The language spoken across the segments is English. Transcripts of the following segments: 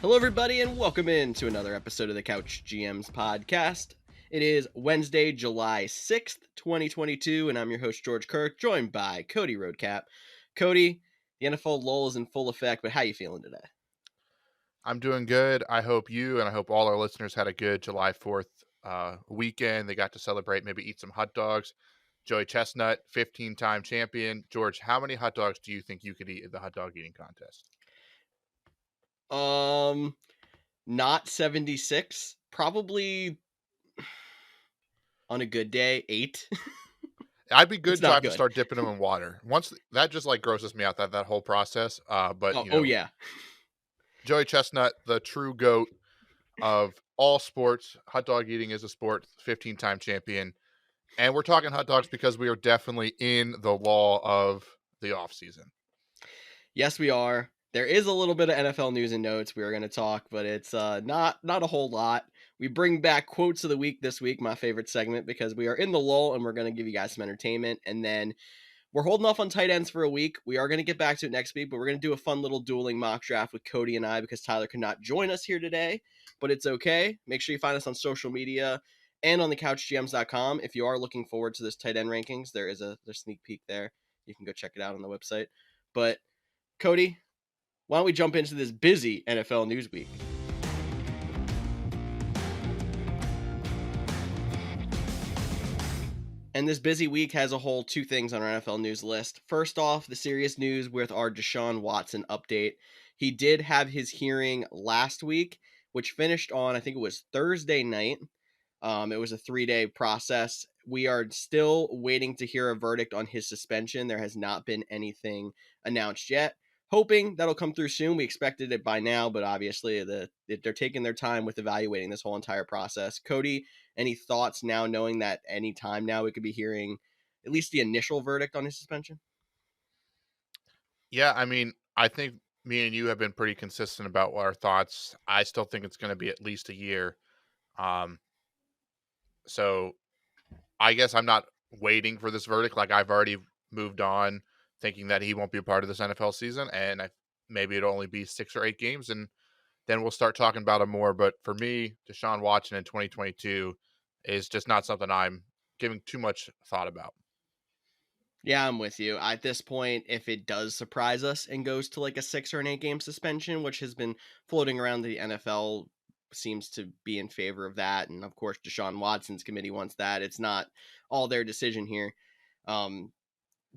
Hello, everybody, and welcome in to another episode of the Couch GMs podcast. It is Wednesday, July 6th, 2022, and I'm your host, George Kerth, joined by Cody Roadcap. Cody, the NFL lull is in full effect, but how you feeling today? I'm doing good. I hope you and I hope all our listeners had a good July 4th weekend. They got to celebrate, maybe eat some hot dogs. Joey Chestnut, 15-time champion. George, how many hot dogs do you think you could eat at the hot dog eating contest? Not 76. Probably on a good day, 8. I'd be It's good to not have to good. start dipping them in water. Once that just like grosses me out, that whole process. But Oh yeah. Joey Chestnut, the true GOAT of all sports. Hot dog eating is a sport, 15-time champion. And we're talking hot dogs because we are definitely in the law of the offseason. Yes, we are. There is a little bit of NFL news and notes we are going to talk, but it's not a whole lot. We bring back quotes of the week this week, my favorite segment, because we are in the lull and we're going to give you guys some entertainment. And then we're holding off on tight ends for a week. We are going to get back to it next week, but we're going to do a fun little dueling mock draft with Cody and I because Tyler could not join us here today, but it's okay. Make sure you find us on social media and on the couchgms.com. If you are looking forward to this tight end rankings, there's a sneak peek there. You can go check it out on the website. But Cody, why don't we jump into this busy NFL news week? And this busy week has a whole two things on our NFL news list. First off, the serious news with our Deshaun Watson update. He did have his hearing last week, which finished on, I think it was Thursday night. It was a 3-day process. We are still waiting to hear a verdict on his suspension. There has not been anything announced yet. Hoping that'll come through soon. We expected it by now, but obviously they're taking their time with evaluating this whole entire process. Cody, any thoughts now knowing that any time now we could be hearing at least the initial verdict on his suspension? Yeah, I mean, I think me and you have been pretty consistent about our thoughts. I still think it's going to be at least a year. Um, so I guess I'm not waiting for this verdict. Like I've already moved on, thinking that he won't be a part of this NFL season, and maybe it'll only be 6 or 8 games, and then we'll start talking about him more. But for me, Deshaun Watson in 2022 is just not something I'm giving too much thought about. Yeah, I'm with you. At this point, if it does surprise us and goes to like a 6 or an 8 game suspension, which has been floating around the NFL, seems to be in favor of that. And of course, Deshaun Watson's committee wants that. It's not all their decision here. Um,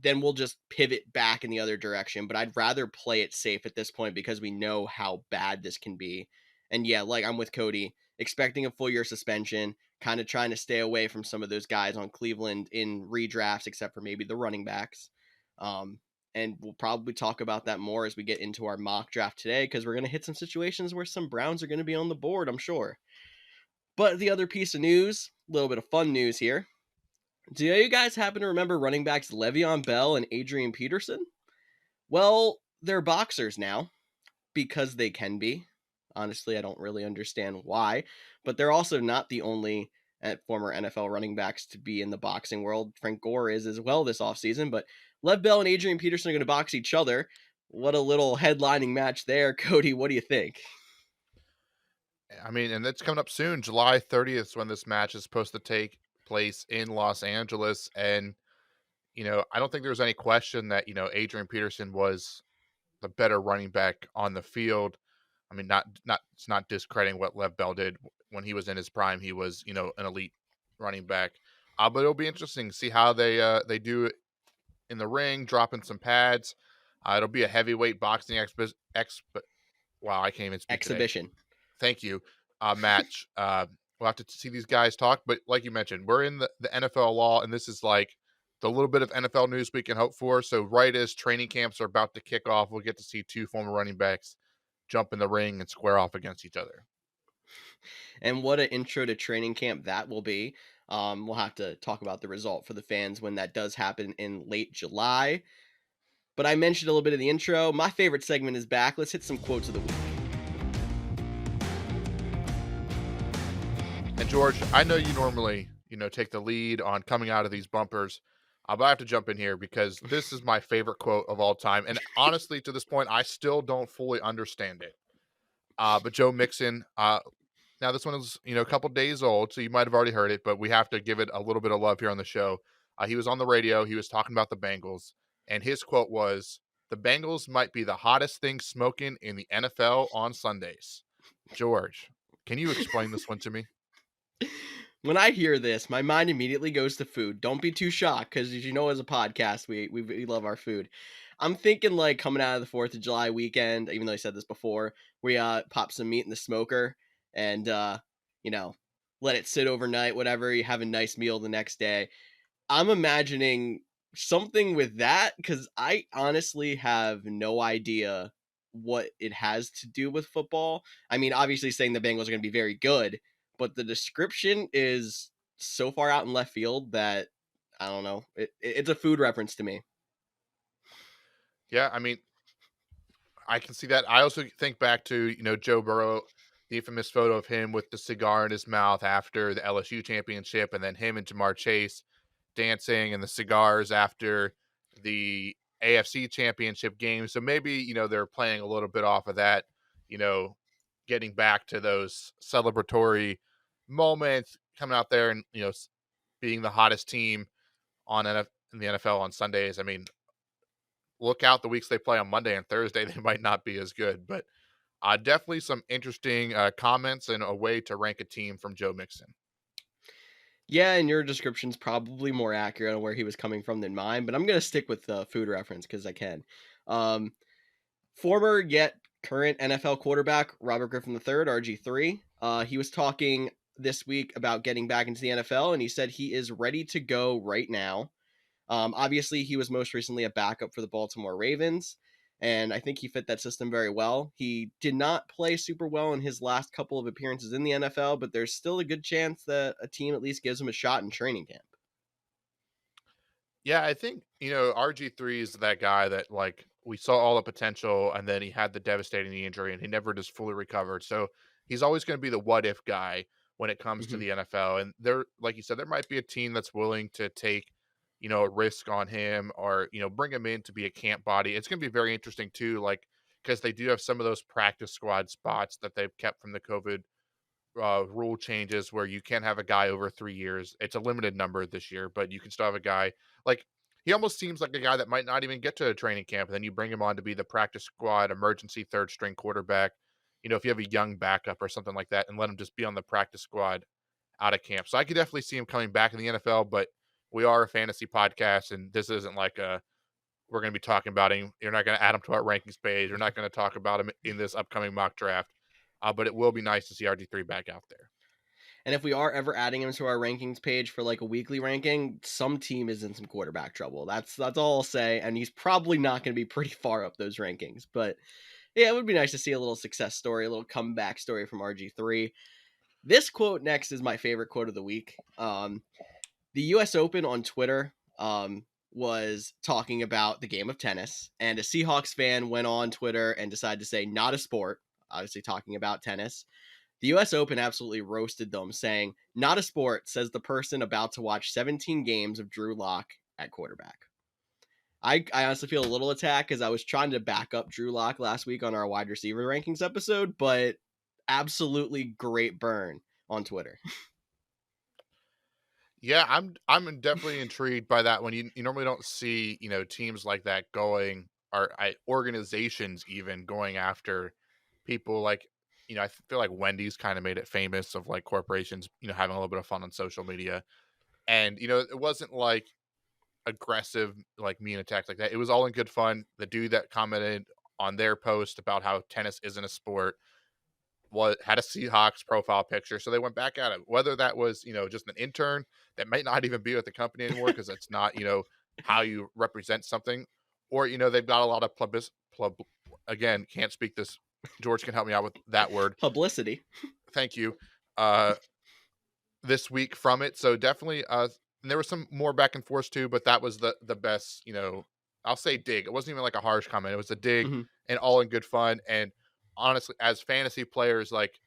then we'll just pivot back in the other direction. But I'd rather play it safe at this point because we know how bad this can be. And yeah, like I'm with Cody, expecting a full year suspension, kind of trying to stay away from some of those guys on Cleveland in redrafts, except for maybe the running backs. Um, and we'll probably talk about that more as we get into our mock draft today because we're going to hit some situations where some Browns are going to be on the board, I'm sure. But the other piece of news, a little bit of fun news here. Do you guys happen to remember running backs Le'Veon Bell and Adrian Peterson? Well, they're boxers now because they can be. Honestly, I don't really understand why, but they're also not the only former NFL running backs to be in the boxing world. Frank Gore is as well this offseason, but Lev Bell and Adrian Peterson are going to box each other. What a little headlining match there. Cody, what do you think? I mean, and it's coming up soon. July 30th is when this match is supposed to take place in Los Angeles. And, I don't think there's any question that, Adrian Peterson was the better running back on the field. I mean, it's not discrediting what Lev Bell did when he was in his prime. He was, an elite running back. But it'll be interesting to see how they do it in the ring, dropping some pads. It'll be a heavyweight boxing wow, I can't even speak today. Exhibition. Thank you, match. We'll have to see these guys talk, but like you mentioned, we're in the NFL law, and this is like the little bit of NFL news we can hope for. So right as training camps are about to kick off, we'll get to see two former running backs jump in the ring and square off against each other. And what an intro to training camp that will be. We'll have to talk about the result for the fans when that does happen in late July. But I mentioned a little bit of the intro. My favorite segment is back. Let's hit some quotes of the week. And George, I know you normally, take the lead on coming out of these bumpers, but I have to jump in here because this is my favorite quote of all time. And honestly, to this point, I still don't fully understand it. But Joe Mixon, now this one is, a couple days old, so you might have already heard it, but we have to give it a little bit of love here on the show. He was on the radio. He was talking about the Bengals, and his quote was, "The Bengals might be the hottest thing smoking in the NFL on Sundays." George, can you explain this one to me? When I hear this, my mind immediately goes to food. Don't be too shocked, because as you know, as a podcast, we love our food. I'm thinking like coming out of the 4th of July weekend, even though I said this before, we pop some meat in the smoker and you know, let it sit overnight, whatever, you have a nice meal the next day. I'm imagining something with that because I honestly have no idea what it has to do with football. I mean, obviously saying the Bengals are going to be very good, but the description is so far out in left field that I don't know. It's a food reference to me. Yeah, I mean, I can see that. I also think back to, Joe Burrow, the infamous photo of him with the cigar in his mouth after the LSU championship, and then him and Jamar Chase dancing and the cigars after the AFC championship game. So maybe, they're playing a little bit off of that, you know, getting back to those celebratory moments, coming out there and, being the hottest team in the NFL on Sundays. I mean, look out the weeks they play on Monday and Thursday, they might not be as good. But definitely some interesting comments and a way to rank a team from Joe Mixon. Yeah, and your description's probably more accurate on where he was coming from than mine, but I'm gonna stick with the food reference because I can. Um, Former yet current NFL quarterback Robert Griffin III, RG3. He was talking this week about getting back into the NFL, and he said he is ready to go right now. Obviously, he was most recently a backup for the Baltimore Ravens, and I think he fit that system very well. He did not play super well in his last couple of appearances in the NFL, but there's still a good chance that a team at least gives him a shot in training camp. Yeah, I think, RG3 is that guy that, like, we saw all the potential and then he had the devastating injury and he never just fully recovered. So he's always going to be the what if guy when it comes to Mm-hmm. the NFL. And there, like you said, there might be a team that's willing to take, a risk on him or, bring him in to be a camp body. It's going to be very interesting too, like, because they do have some of those practice squad spots that they've kept from the COVID rule changes where you can't have a guy over 3 years. It's a limited number this year, but you can still have a guy like he almost seems like a guy that might not even get to a training camp. And then you bring him on to be the practice squad emergency third string quarterback. If you have a young backup or something like that, and let him just be on the practice squad out of camp. So I could definitely see him coming back in the NFL, but we are a fantasy podcast, and this isn't like we're going to be talking about him. You're not going to add him to our rankings page. We're not going to talk about him in this upcoming mock draft. But it will be nice to see RG3 back out there. And if we are ever adding him to our rankings page for like a weekly ranking, some team is in some quarterback trouble. That's all I'll say. And he's probably not going to be pretty far up those rankings. But yeah, it would be nice to see a little success story, a little comeback story from RG3. This quote next is my favorite quote of the week. The U.S. Open on Twitter was talking about the game of tennis, and a Seahawks fan went on Twitter and decided to say not a sport, obviously talking about tennis. The US Open absolutely roasted them, saying, "Not a sport," says the person about to watch 17 games of Drew Lock at quarterback. I honestly feel a little attacked because I was trying to back up Drew Lock last week on our wide receiver rankings episode, but absolutely great burn on Twitter. Yeah, I'm definitely intrigued by that one. You normally don't see, teams like that going or organizations even going after people like, I feel like Wendy's kind of made it famous of like corporations, having a little bit of fun on social media. And, it wasn't like aggressive, like mean attacks like that. It was all in good fun. The dude that commented on their post about how tennis isn't a sport had a Seahawks profile picture, so they went back at it. Whether that was, just an intern that might not even be with the company anymore because it's not, how you represent something, or they've got a lot of again, can't speak this. George can help me out with that word. Publicity. Thank you. Uh, this week from it, so definitely. And there was some more back and forth too, but that was the best. I'll say dig. It wasn't even like a harsh comment. It was a dig, Mm-hmm. and all in good fun. And honestly, as fantasy players, like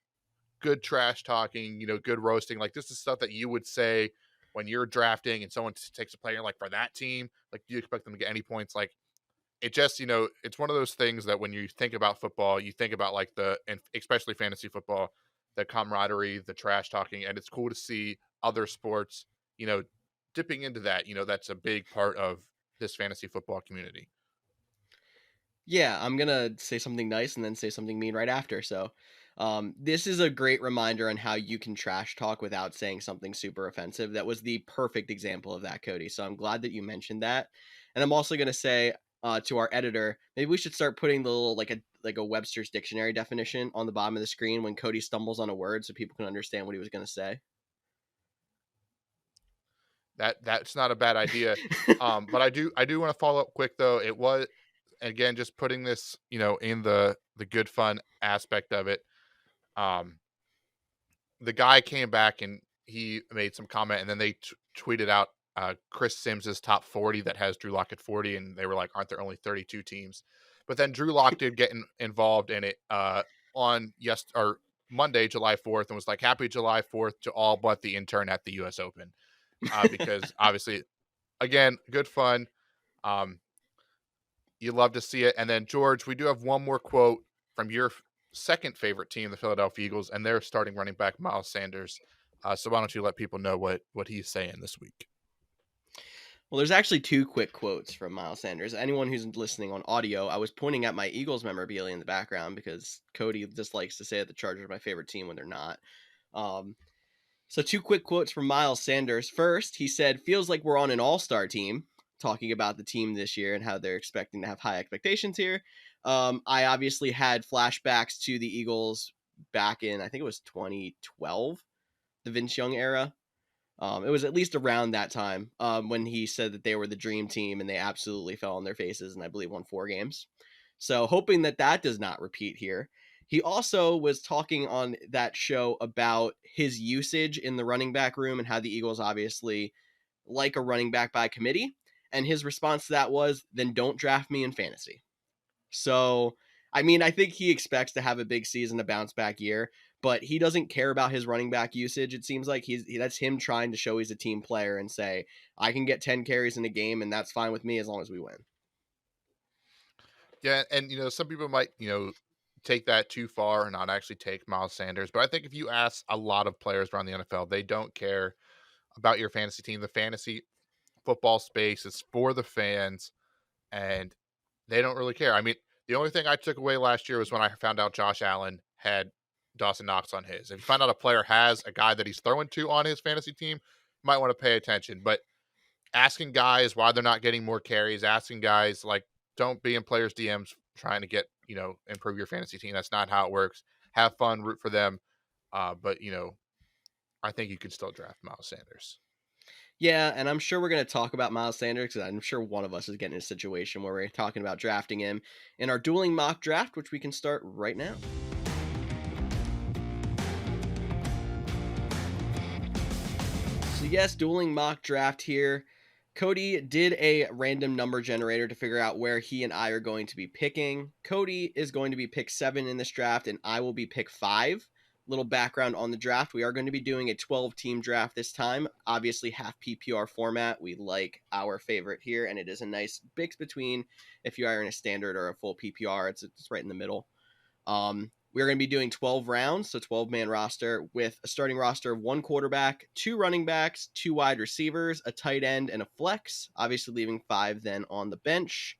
good trash talking, good roasting. Like this is stuff that you would say when you're drafting and someone takes a player like for that team. Like, do you expect them to get any points? Like it just, it's one of those things that when you think about football, you think about like and especially fantasy football, the camaraderie, the trash talking, and it's cool to see other sports, you know, dipping into that. That's a big part of this fantasy football community. Yeah, I'm gonna say something nice and then say something mean right after. So, this is a great reminder on how you can trash talk without saying something super offensive. That was the perfect example of that, Cody. So I'm glad that you mentioned that. And I'm also gonna say to our editor, maybe we should start putting the little like a Webster's dictionary definition on the bottom of the screen when Cody stumbles on a word, so people can understand what he was gonna say. That's not a bad idea. But I do want to follow up quick though. It was, again, just putting this, in the good fun aspect of it. Um, the guy came back and he made some comment, and then they tweeted out Chris Sims's top 40 that has Drew Lock at 40, and they were like, "Aren't there only 32 teams?" But then Drew Lock did get involved in it on or Monday, July 4th, and was like, "Happy July 4th to all but the intern at the U.S. Open," because obviously, again, good fun. Um, you love to see it. And then George, we do have one more quote from your second favorite team, the Philadelphia Eagles, and their starting running back Miles Sanders. So why don't you let people know what he's saying this week? Well, there's actually two quick quotes from Miles Sanders. Anyone who's listening on audio, I was pointing at my Eagles memorabilia in the background because Cody just likes to say that the Chargers are my favorite team when they're not. Um, so two quick quotes from Miles Sanders. First, he said, "Feels like we're on an all-star team," talking about the team this year and how they're expecting to have high expectations here. I obviously had flashbacks to the Eagles back in, I think it was 2012, the Vince Young era. It was at least around that time when he said that they were the dream team and they absolutely fell on their faces and I believe won 4 games. So hoping that that does not repeat here. He also was talking on that show about his usage in the running back room and how the Eagles obviously like a running back by committee. And his response to that was, "Then don't draft me in fantasy." So, I mean, I think he expects to have a big season, a bounce back year, but he doesn't care about his running back usage. It seems like that's him trying to show he's a team player and say, "I can get 10 carries in a game and that's fine with me as long as we win." Yeah, and some people might take that too far and not actually take Miles Sanders, but I think if you ask a lot of players around the NFL, they don't care about your fantasy team. The fantasy football space is for the fans, and they don't really care. I mean, the only thing I took away last year was when I found out Josh Allen had Dawson Knox on his. If you find out a player has a guy that he's throwing to on his fantasy team, you might want to pay attention. But asking guys why they're not getting more carries, asking guys like, don't be in players' DMs trying to get, improve your fantasy team. That's not how it works. Have fun, root for them. But I think you can still draft Miles Sanders. Yeah, and I'm sure we're going to talk about Miles Sanders because I'm sure one of us is getting in a situation where we're talking about drafting him in our dueling mock draft, which we can start right now. So yes, dueling mock draft here. Cody did a random number generator to figure out where he and I are going to be picking. Cody is going to be pick 7 in this draft, and I will be pick 5. Little background on the draft. We are going to be doing a 12-team draft this time. Obviously, half PPR format. We like our favorite here, and it is a nice mix between if you are in a standard or a full PPR. It's right in the middle. We're going to be doing 12 rounds, so 12-man roster with a starting roster of 1 quarterback, 2 running backs, 2 wide receivers, a tight end, and a flex, obviously leaving 5 then on the bench.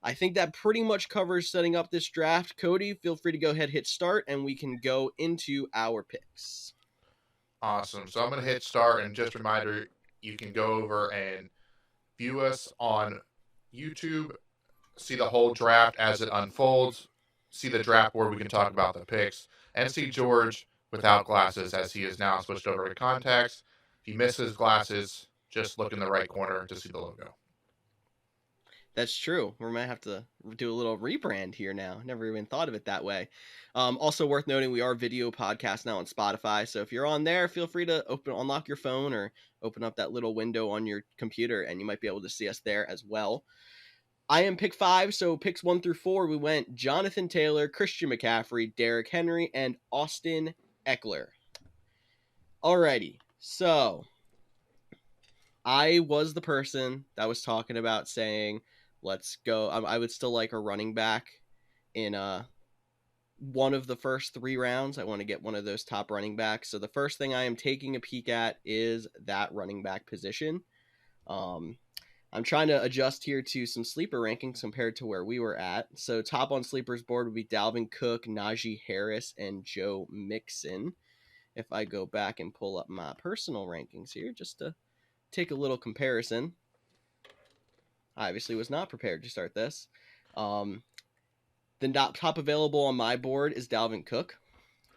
I think that pretty much covers setting up this draft. Cody, feel free to go ahead, hit start, and we can go into our picks. Awesome. So I'm going to hit start, and just a reminder, you can go over and view us on YouTube, see the whole draft as it unfolds, see the draft board, we can talk about the picks, and see George without glasses as he is now switched over to contacts. If you miss his glasses, just look in the right corner to see the logo. That's true. We might have to do a little rebrand here now. Never even thought of it that way. Also worth noting, we are video podcast now on Spotify. So if you're on there, feel free to unlock your phone or open up that little window on your computer, and you might be able to see us there as well. I am pick 5, so picks 1 through 4, we went Jonathan Taylor, Christian McCaffrey, Derrick Henry, and Austin Eckler. Alrighty, so I was the person that was talking about saying, let's go. I would still like a running back in one of the first 3 rounds. I want to get one of those top running backs. So the first thing I am taking a peek at is that running back position. I'm trying to adjust here to some sleeper rankings compared to where we were at. So top on sleepers board would be Dalvin Cook, Najee Harris, and Joe Mixon. If I go back and pull up my personal rankings here, just to take a little comparison. I obviously was not prepared to start this. The top available on my board is Dalvin Cook.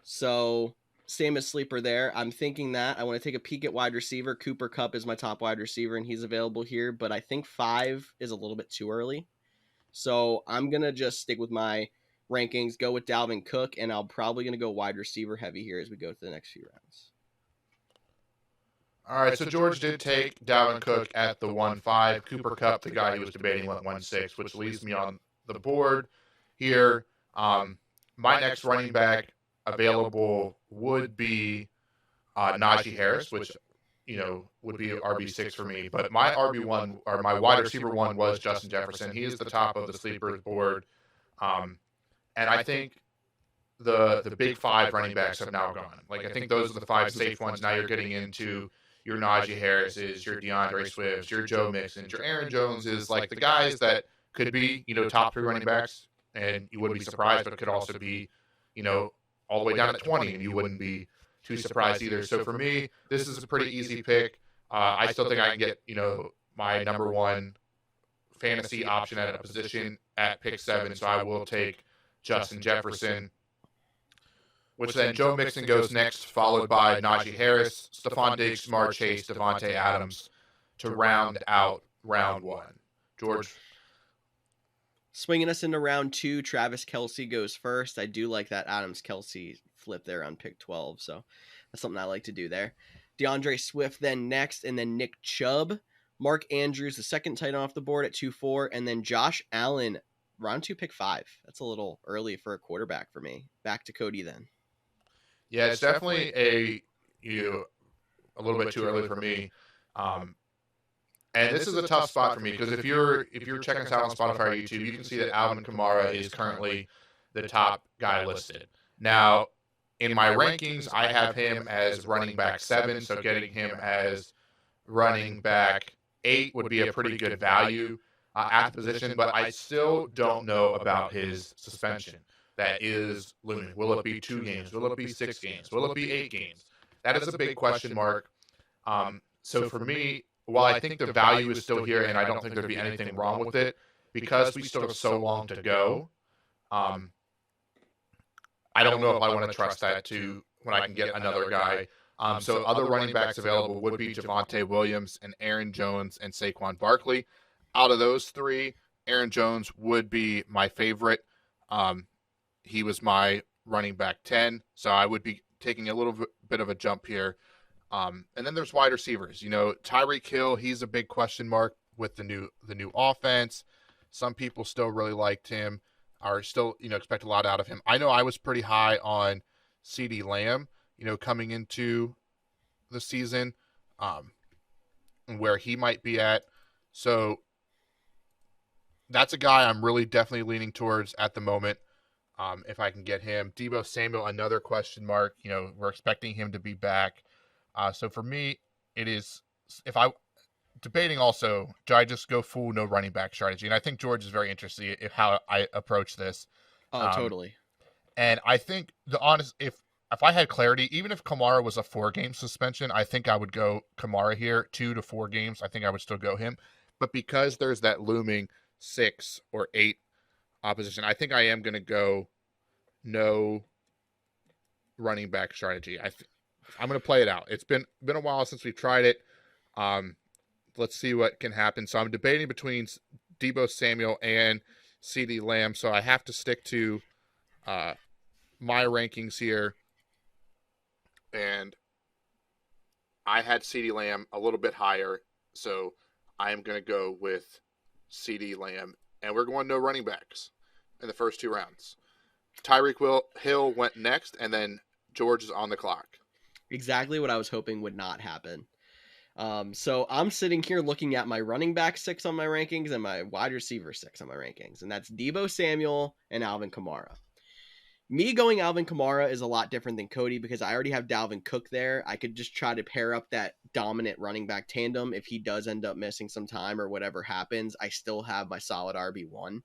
So same as sleeper there. I'm thinking that I want to take a peek at wide receiver. Cooper Kupp is my top wide receiver, and he's available here. But I think 5 is a little bit too early. So I'm going to just stick with my rankings, go with Dalvin Cook, and I'm probably going to go wide receiver heavy here as we go to the next few rounds. All right, so George did take Dalvin Cook at the 1-5. Cooper Kupp, the guy he was debating, went 1-6, which leaves me on the board here. My next running back available would be Najee Harris, which, would be RB6 for me. But my RB1, or my wide receiver 1, was Justin Jefferson. He is the top of the sleepers board. And I think the big 5 running backs have now gone. Like, I think those are the 5 safe ones. Now you're getting into your Najee Harris's, your DeAndre Swift's, your Joe Mixon's, your Aaron Jones's, like the guys that could be, top 3 running backs, and you wouldn't be surprised, but it could also be, all the way down at 20, and you wouldn't be too surprised either. So for me, this is a pretty easy pick. I still think I can get, my number 1 fantasy option at a position at pick 7, so I will take Justin Jefferson, which then Joe Mixon goes next, followed by Najee Harris, Stephon Diggs, Jamar Chase, Devontae Adams to round out round 1. George? Swinging us into round 2, Travis Kelce goes first. I do like that Adams-Kelce flip there on pick 12, so that's something I like to do there. DeAndre Swift then next, and then Nick Chubb. Mark Andrews, the second tight end off the board at 2-4, and then Josh Allen, round 2, pick 5. That's a little early for a quarterback for me. Back to Cody then. Yeah, it's definitely a little bit too early for me. And this is a tough spot for me because if you're checking us out on Spotify or YouTube, you can see that Alvin Kamara is currently the top guy listed. Now, in my rankings, I have him as running back 7, so getting him as running back 8 would be a pretty good value at the position, but I still don't know about his suspension. That is looming. Will it be 2 games? Will it be 6 games? Will it be 8 games? That is a big question mark. So for me, while I think the value is still here and I don't think there'd be anything wrong with it, because we still have so long to go, I don't know if I want to trust that to when I can get another guy. So other running backs available would be Javonte Williams and Aaron Jones and Saquon Barkley. Out of those 3, Aaron Jones would be my favorite. He was my running back 10, so I would be taking a little bit of a jump here. And then there's wide receivers. Tyreek Hill, he's a big question mark with the new offense. Some people still really liked him, or still expect a lot out of him. I know I was pretty high on CeeDee Lamb, coming into the season, and where he might be at. So that's a guy I'm really definitely leaning towards at the moment. If I can get him. Deebo Samuel, another question mark. We're expecting him to be back. So for me, it is, if I debating also, do I just go full no running back strategy? And I think George is very interested in how I approach this. Oh, totally. And I think if I had clarity, even if Kamara was a 4-game suspension, I think I would go Kamara here. 2 to 4 games, I think I would still go him. But because there's that looming 6 or 8 opposition, I think I am going to go no running back strategy. I'm going to play it out. It's been a while since we've tried it. Let's see what can happen. So I'm debating between Deebo Samuel and CeeDee Lamb. So I have to stick to my rankings here. And I had CeeDee Lamb a little bit higher. So I am going to go with CeeDee Lamb. And we're going no running backs in the first 2 rounds. Tyreek Hill went next, and then George is on the clock. Exactly what I was hoping would not happen. So I'm sitting here looking at my running back 6 on my rankings and my wide receiver 6 on my rankings, and that's Deebo Samuel and Alvin Kamara. Me going Alvin Kamara is a lot different than Cody because I already have Dalvin Cook there. I could just try to pair up that dominant running back tandem. If he does end up missing some time or whatever happens, I still have my solid RB1.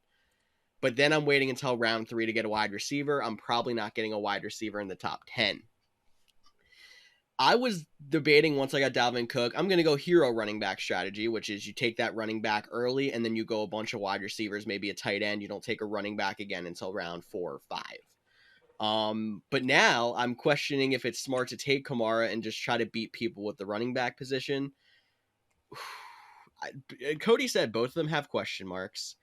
But then I'm waiting until round 3 to get a wide receiver. I'm probably not getting a wide receiver in the top 10. I was debating once I got Dalvin Cook, I'm going to go hero running back strategy, which is you take that running back early and then you go a bunch of wide receivers, maybe a tight end. You don't take a running back again until round 4 or 5. But now I'm questioning if it's smart to take Kamara and just try to beat people with the running back position. Cody said both of them have question marks.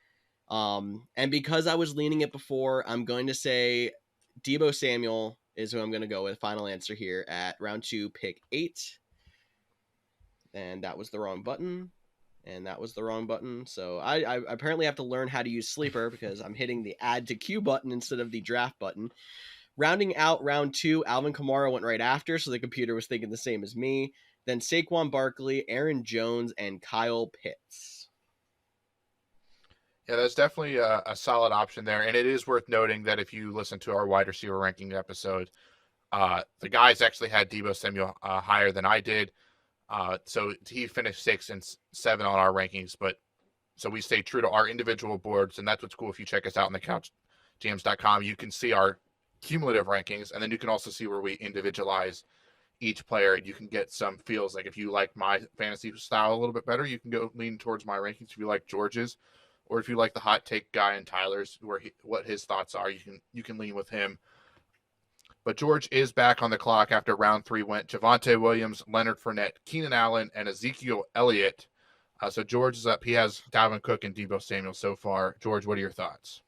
And because I was leaning it before, I'm going to say Deebo Samuel is who I'm going to go with. Final answer here at round 2, pick 8. And that was the wrong button. And that was the wrong button. So I apparently have to learn how to use Sleeper because I'm hitting the add to queue button instead of the draft button. Rounding out round 2, Alvin Kamara went right after, so the computer was thinking the same as me. Then Saquon Barkley, Aaron Jones, and Kyle Pitts. Yeah, that's definitely a solid option there. And it is worth noting that if you listen to our wide receiver ranking episode, the guys actually had Deebo Samuel higher than I did. So he finished 6 and 7 on our rankings. But so we stay true to our individual boards. And that's what's cool. If you check us out on the couchgms.com, you can see our cumulative rankings. And then you can also see where we individualize each player. And you can get some feels. Like if you like my fantasy style a little bit better, you can go lean towards my rankings. If you like George's, or if you like the hot take guy and Tyler's, what his thoughts are, you can lean with him. But George is back on the clock after round 3 went Javonte Williams, Leonard Fournette, Keenan Allen, and Ezekiel Elliott. So George is up. He has Dalvin Cook and Deebo Samuel so far. George, what are your thoughts?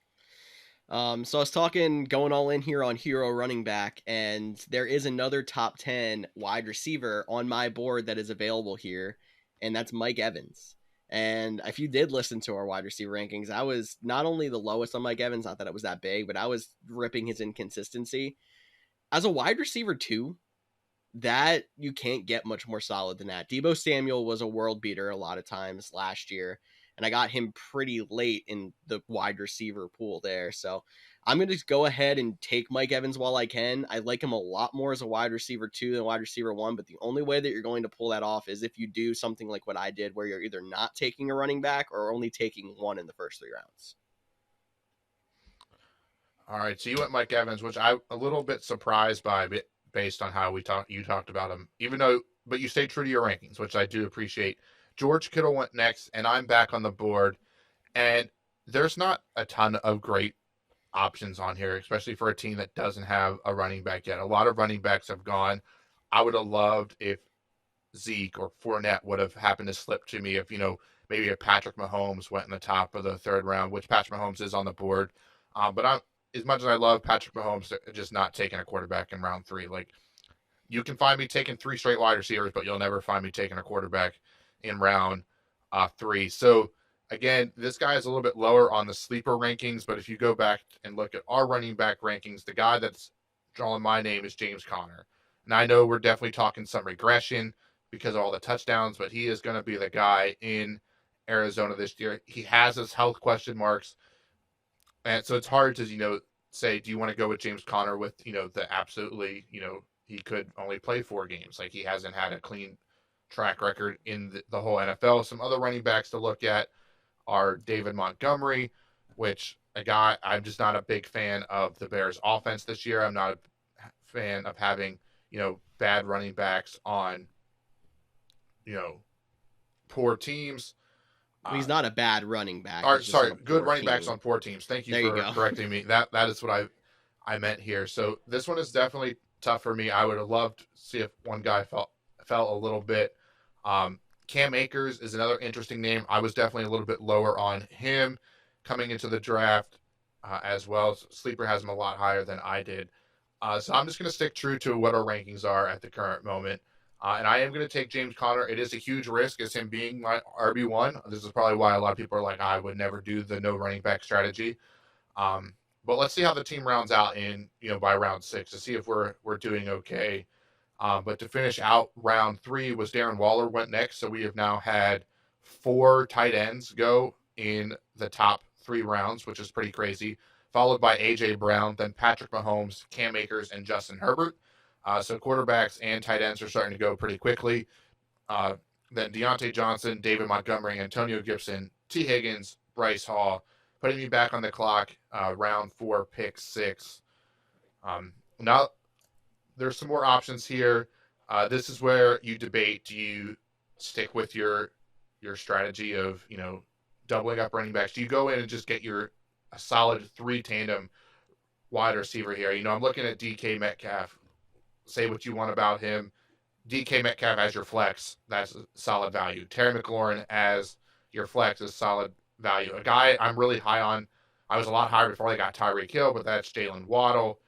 So I was talking going all in here on hero running back, and there is another top 10 wide receiver on my board that is available here, and that's Mike Evans. And if you did listen to our wide receiver rankings, I was not only the lowest on Mike Evans, not that it was that big, but I was ripping his inconsistency. As a wide receiver too, that you can't get much more solid than that. Deebo Samuel was a world beater a lot of times last year, and I got him pretty late in the wide receiver pool there. So I'm going to go ahead and take Mike Evans while I can. I like him a lot more as a wide receiver 2 than wide receiver 1, but the only way that you're going to pull that off is if you do something like what I did, where you're either not taking a running back or only taking one in the first 3 rounds. All right, so you went Mike Evans, which I'm a little bit surprised by based on how you talked about him. But you stayed true to your rankings, which I do appreciate. George Kittle went next, and I'm back on the board. And there's not a ton of great options on here, especially for a team that doesn't have a running back yet. A lot of running backs have gone. I would have loved if Zeke or Fournette would have happened to slip to me if, maybe if Patrick Mahomes went in the top of the 3rd round, which Patrick Mahomes is on the board. But as much as I love Patrick Mahomes, just not taking a quarterback in round 3. Like, you can find me taking 3 straight wide receivers, but you'll never find me taking a quarterback in round 3. So, again, this guy is a little bit lower on the sleeper rankings, but if you go back and look at our running back rankings, the guy that's drawing my name is James Conner. And I know we're definitely talking some regression because of all the touchdowns, but he is going to be the guy in Arizona this year. He has his health question marks. And so it's hard to, say, do you want to go with James Conner with, the absolutely, he could only play 4 games. Like, he hasn't had a clean track record in the whole NFL. Some other running backs to look at are David Montgomery, which I'm just not a big fan of the Bears offense this year. I'm not a fan of having, bad running backs on, poor teams. He's not a bad running back. Good running backs on poor teams. Thank you for correcting me. That is what I meant here. So this one is definitely tough for me. I would have loved to see if one guy fell a little bit. Cam Akers is another interesting name. I was definitely a little bit lower on him coming into the draft as well. Sleeper has him a lot higher than I did. So I'm just going to stick true to what our rankings are at the current moment. And I am going to take James Conner. It is a huge risk as him being my RB1. This is probably why a lot of people are like, I would never do the no running back strategy. But let's see how the team rounds out by round 6 to see if we're doing okay. But to finish out round 3 was Darren Waller went next. So we have now had 4 tight ends go in the top 3 rounds, which is pretty crazy, followed by A.J. Brown, then Patrick Mahomes, Cam Akers, and Justin Herbert. So quarterbacks and tight ends are starting to go pretty quickly. Then Deontay Johnson, David Montgomery, Antonio Gibson, T. Higgins, Bryce Hall, putting me back on the clock, round 4, pick 6. Now, there's some more options here. This is where you debate, do you stick with your strategy of, doubling up running backs? Do you go in and just get a solid 3 tandem wide receiver here? I'm looking at DK Metcalf. Say what you want about him. DK Metcalf as your flex, that's a solid value. Terry McLaurin as your flex is solid value. A guy I'm really high on, I was a lot higher before I got Tyreek Hill, but that's Jalen Waddle.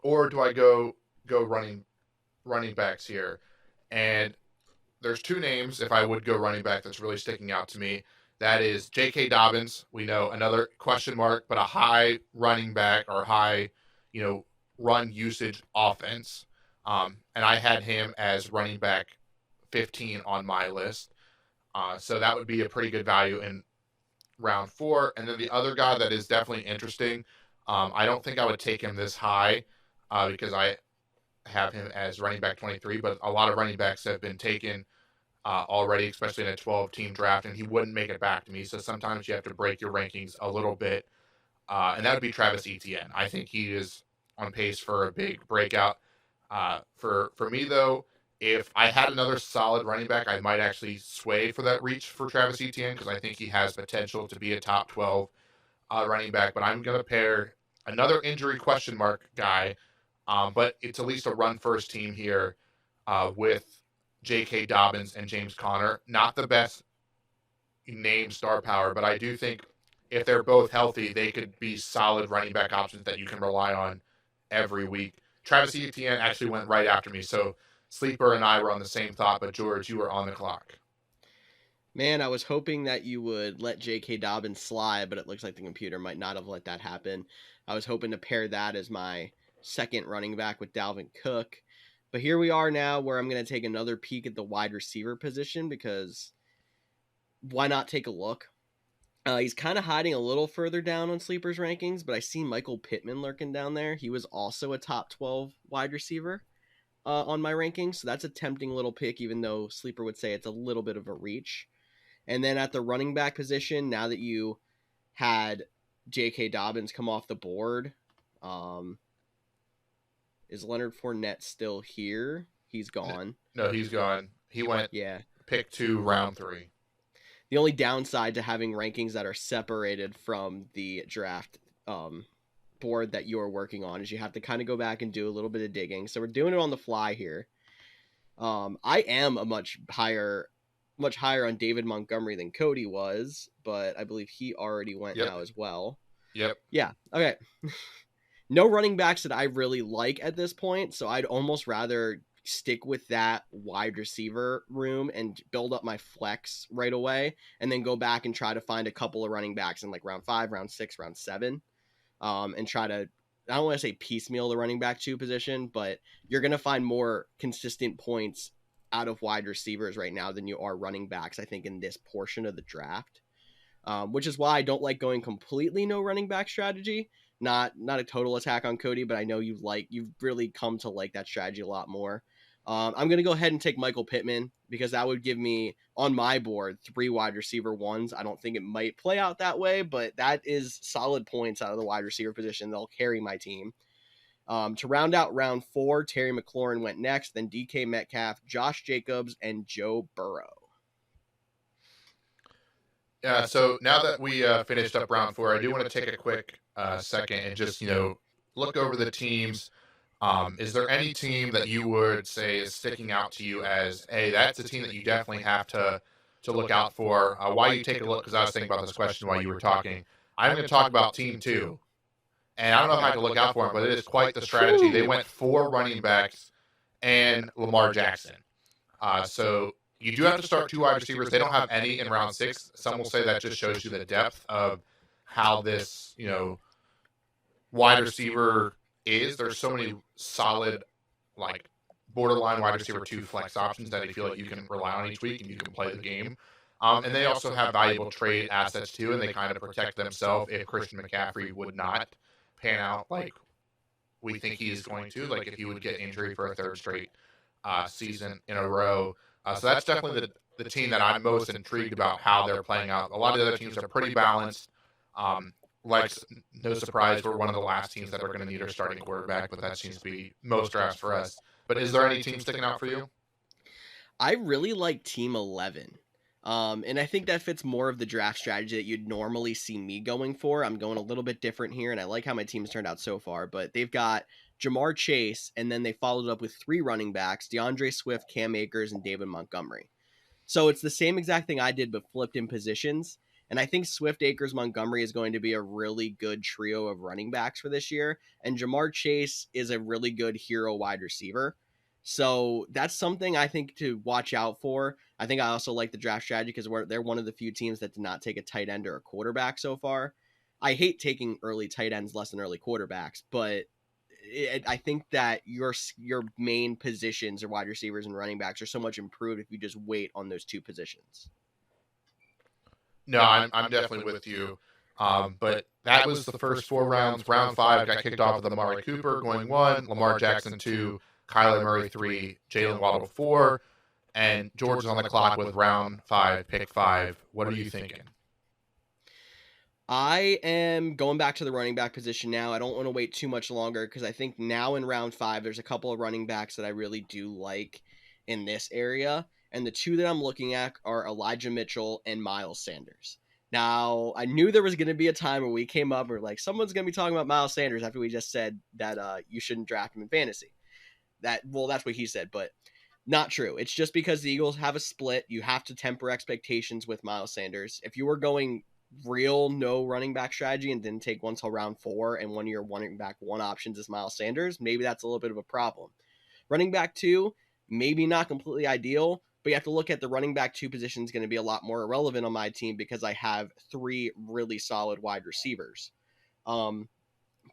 Or do I go running backs here? And there's 2 names, if I would go running back, that's really sticking out to me. That is J.K. Dobbins. We know another question mark, but a high running back or high, run usage offense. And I had him as running back 15 on my list. So that would be a pretty good value in round 4. And then the other guy that is definitely interesting, I don't think I would take him this high because I have him as running back 23, but a lot of running backs have been taken already, especially in a 12-team draft, and he wouldn't make it back to me. So sometimes you have to break your rankings a little bit, and that would be Travis Etienne. I think he is on pace for a big breakout. For me, though, if I had another solid running back, I might actually sway for that reach for Travis Etienne because I think he has potential to be a top 12 running back. But I'm going to pair another injury question mark guy, but it's at least a run-first team here with J.K. Dobbins and James Conner. Not the best name star power, but I do think if they're both healthy, they could be solid running back options that you can rely on every week. Travis Etienne actually went right after me, so Sleeper and I were on the same thought, but George, you were on the clock. Man, I was hoping that you would let J.K. Dobbins slide, but it looks like the computer might not have let that happen. I was hoping to pair that as my second running back with Dalvin Cook. But here we are now where I'm going to take another peek at the wide receiver position because why not take a look? He's kind of hiding a little further down on Sleeper's rankings, but I see Michael Pittman lurking down there. He was also a top 12 wide receiver on my rankings, so that's a tempting little pick, even though Sleeper would say it's a little bit of a reach. And then at the running back position, now that you had J.K. Dobbins come off the board, is Leonard Fournette still here? He's gone. No, he's gone. He went pick 2, round 3. The only downside to having rankings that are separated from the draft board that you're working on is you have to kind of go back and do a little bit of digging. So we're doing it on the fly here. I am a much higher on David Montgomery than Cody was, but I believe he already went now as well. Yep. Yeah. Okay. No running backs that I really like at this point, so I'd almost rather stick with that wide receiver room and build up my flex right away, and then go back and try to find a couple of running backs in like round 5, round 6, round 7, and try to, I don't want to say piecemeal the running back 2 position, but you're going to find more consistent points out of wide receivers right now than you are running backs, I think, in this portion of the draft, which is why I don't like going completely no running back strategy. Not a total attack on Cody, but I know you've really come to like that strategy a lot more. I'm going to go ahead and take Michael Pittman because that would give me on my board 3 wide receiver 1s. I don't think it might play out that way, but that is solid points out of the wide receiver position. They'll carry my team. To round out round 4, Terry McLaurin went next, then DK Metcalf, Josh Jacobs, and Joe Burrow. Yeah, so now that we finished up round 4, I do want to take a quick second and just, look over the teams. Is there any team that you would say is sticking out to you as, hey, that's a team that you definitely have to look out for? While you take a look, because I was thinking about this question while you were talking, I'm going to talk about team 2. And I don't know how to look out for them, but it is quite the strategy. They went 4 running backs and Lamar Jackson. So you do have to start 2 wide receivers. They don't have any in round 6. Some will say that just shows you the depth of how this, wide receiver is. There's so many solid like borderline wide receiver 2 flex options that I feel like you can rely on each week and you can play the game. And they also have valuable trade assets too, and they kind of protect themselves if Christian McCaffrey would not pan out like we think he is going to, like if he would get injury for a third straight season in a row. So that's definitely the team that I'm most intrigued about how they're playing out. A lot of the other teams are pretty balanced. Like, no surprise, we're one of the last teams that are going to need our starting quarterback, but that seems to be most drafts for us. But is there any team sticking out for you? I really like Team 11. And I think that fits more of the draft strategy that you'd normally see me going for. I'm going a little bit different here, and I like how my team's turned out so far. But they've got Jamar Chase, and then they followed up with 3 running backs, DeAndre Swift, Cam Akers, and David Montgomery. So it's the same exact thing I did, but flipped in positions. And I think Swift, Akers, Montgomery is going to be a really good trio of running backs for this year. And Jamar Chase is a really good hero wide receiver. So that's something I think to watch out for. I think I also like the draft strategy because they're one of the few teams that did not take a tight end or a quarterback so far. I hate taking early tight ends less than early quarterbacks, but I think that your main positions or wide receivers and running backs are so much improved if you just wait on those 2 positions. No, I'm definitely with you. But that was the first 4 rounds. Round 5 got kicked off with Amari Cooper going 1, Lamar Jackson 2, Kyler Murray 3, Jalen Waddle 4, and George is on the clock with round 5, pick 5. What are you thinking? I am going back to the running back position now. I don't want to wait too much longer because I think now in round 5, there's a couple of running backs that I really do like in this area. And the 2 that I'm looking at are Elijah Mitchell and Miles Sanders. Now, I knew there was going to be a time where we came up or like someone's going to be talking about Miles Sanders after we just said that you shouldn't draft him in fantasy. That's what he said, but not true. It's just because the Eagles have a split. You have to temper expectations with Miles Sanders. If you were going real no running back strategy and didn't take one till round 4 and one of your running back 1 options is Miles Sanders, maybe that's a little bit of a problem. Running back 2, maybe not completely ideal, but you have to look at the running back 2 position is going to be a lot more irrelevant on my team because I have 3 really solid wide receivers.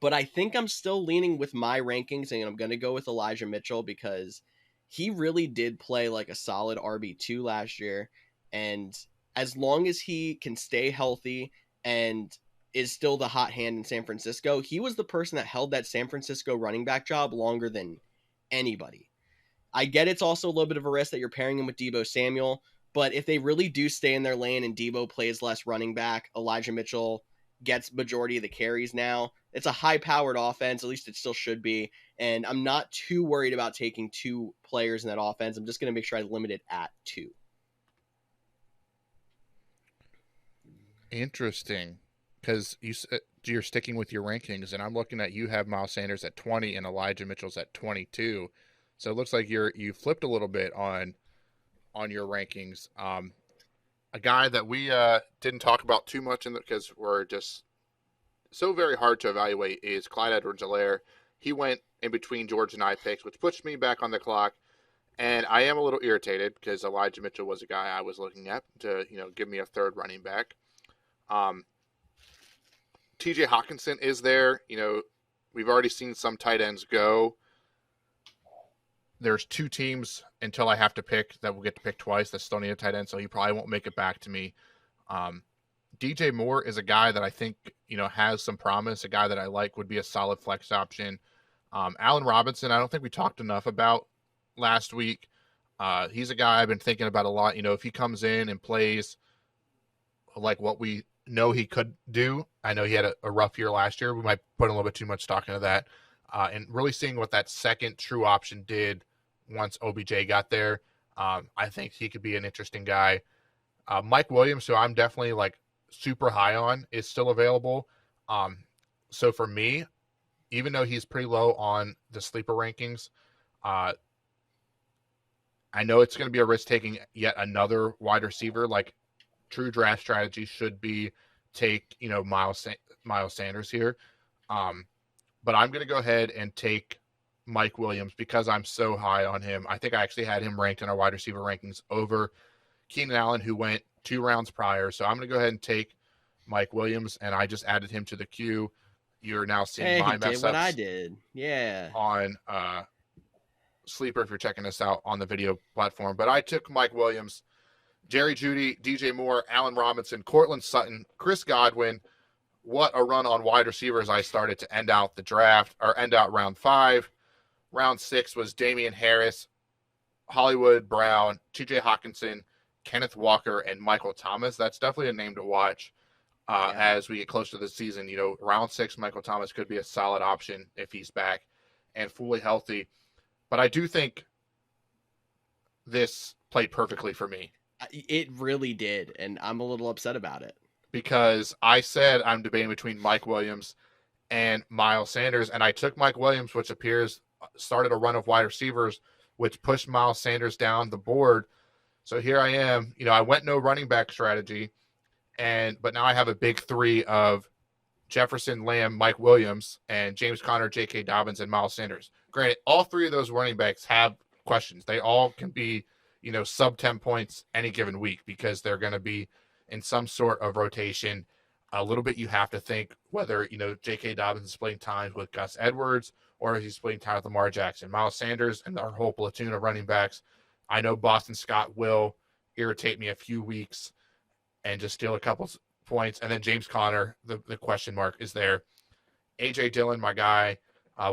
But I think I'm still leaning with my rankings, and I'm going to go with Elijah Mitchell because he really did play like a solid RB2 last year. And as long as he can stay healthy and is still the hot hand in San Francisco, he was the person that held that San Francisco running back job longer than anybody. I get it's also a little bit of a risk that you're pairing him with Deebo Samuel, but if they really do stay in their lane and Deebo plays less running back, Elijah Mitchell gets majority of the carries now. It's a high-powered offense, at least it still should be, and I'm not too worried about taking 2 players in that offense. I'm just going to make sure I limit it at 2. Interesting, because you're sticking with your rankings, and I'm looking at you have Miles Sanders at 20 and Elijah Mitchell's at 22. So it looks like you flipped a little bit on your rankings. A guy that we didn't talk about too much because we're just so very hard to evaluate is Clyde Edwards-Helaire. He went in between George and I picks, which puts me back on the clock. And I am a little irritated because Elijah Mitchell was a guy I was looking at to give me a third running back. TJ Hawkinson is there. We've already seen some tight ends go. There's 2 teams until I have to pick that will get to pick twice that still need a tight end, so he probably won't make it back to me. DJ Moore is a guy that I think has some promise, a guy that I like would be a solid flex option. Allen Robinson, I don't think we talked enough about last week. He's a guy I've been thinking about a lot. If he comes in and plays like what we know he could do, I know he had a rough year last year. We might put a little bit too much stock into that. And really seeing what that second true option did once OBJ got there, I think he could be an interesting guy. Mike Williams, who I'm definitely super high on, is still available. So for me, even though he's pretty low on the sleeper rankings, I know it's going to be a risk taking yet another wide receiver. True draft strategy should be take Miles Sanders here. But I'm going to go ahead and take Mike Williams because I'm so high on him. I think I actually had him ranked in our wide receiver rankings over Keenan Allen, who went 2 rounds prior. So I'm going to go ahead and take Mike Williams, and I just added him to the queue. You're now seeing my mess did what ups I did. Yeah. on sleeper if you're checking this out on the video platform. But I took Mike Williams, Jerry Jeudy, DJ Moore, Allen Robinson, Cortland Sutton, Chris Godwin. What a run on wide receivers I started to end out the draft, or end out round 5. Round 6 was Damian Harris, Hollywood Brown, TJ Hawkinson, Kenneth Walker, and Michael Thomas. That's definitely a name to watch as we get close to the season. Round 6, Michael Thomas could be a solid option if he's back and fully healthy. But I do think this played perfectly for me. It really did, and I'm a little upset about it. Because I said I'm debating between Mike Williams and Miles Sanders, and I took Mike Williams, which appears started a run of wide receivers, which pushed Miles Sanders down the board. So here I am. I went no running back strategy, but now I have a big 3 of Jefferson, Lamb, Mike Williams, and James Conner, J.K. Dobbins, and Miles Sanders. Granted, all 3 of those running backs have questions. They all can be, sub 10 points any given week because they're going to be in some sort of rotation. A little bit you have to think whether, J.K. Dobbins is splitting time with Gus Edwards or if he's splitting time with Lamar Jackson. Miles Sanders and our whole platoon of running backs, I know Boston Scott will irritate me a few weeks and just steal a couple points. And then James Conner, the question mark is there. A.J. Dillon, my guy,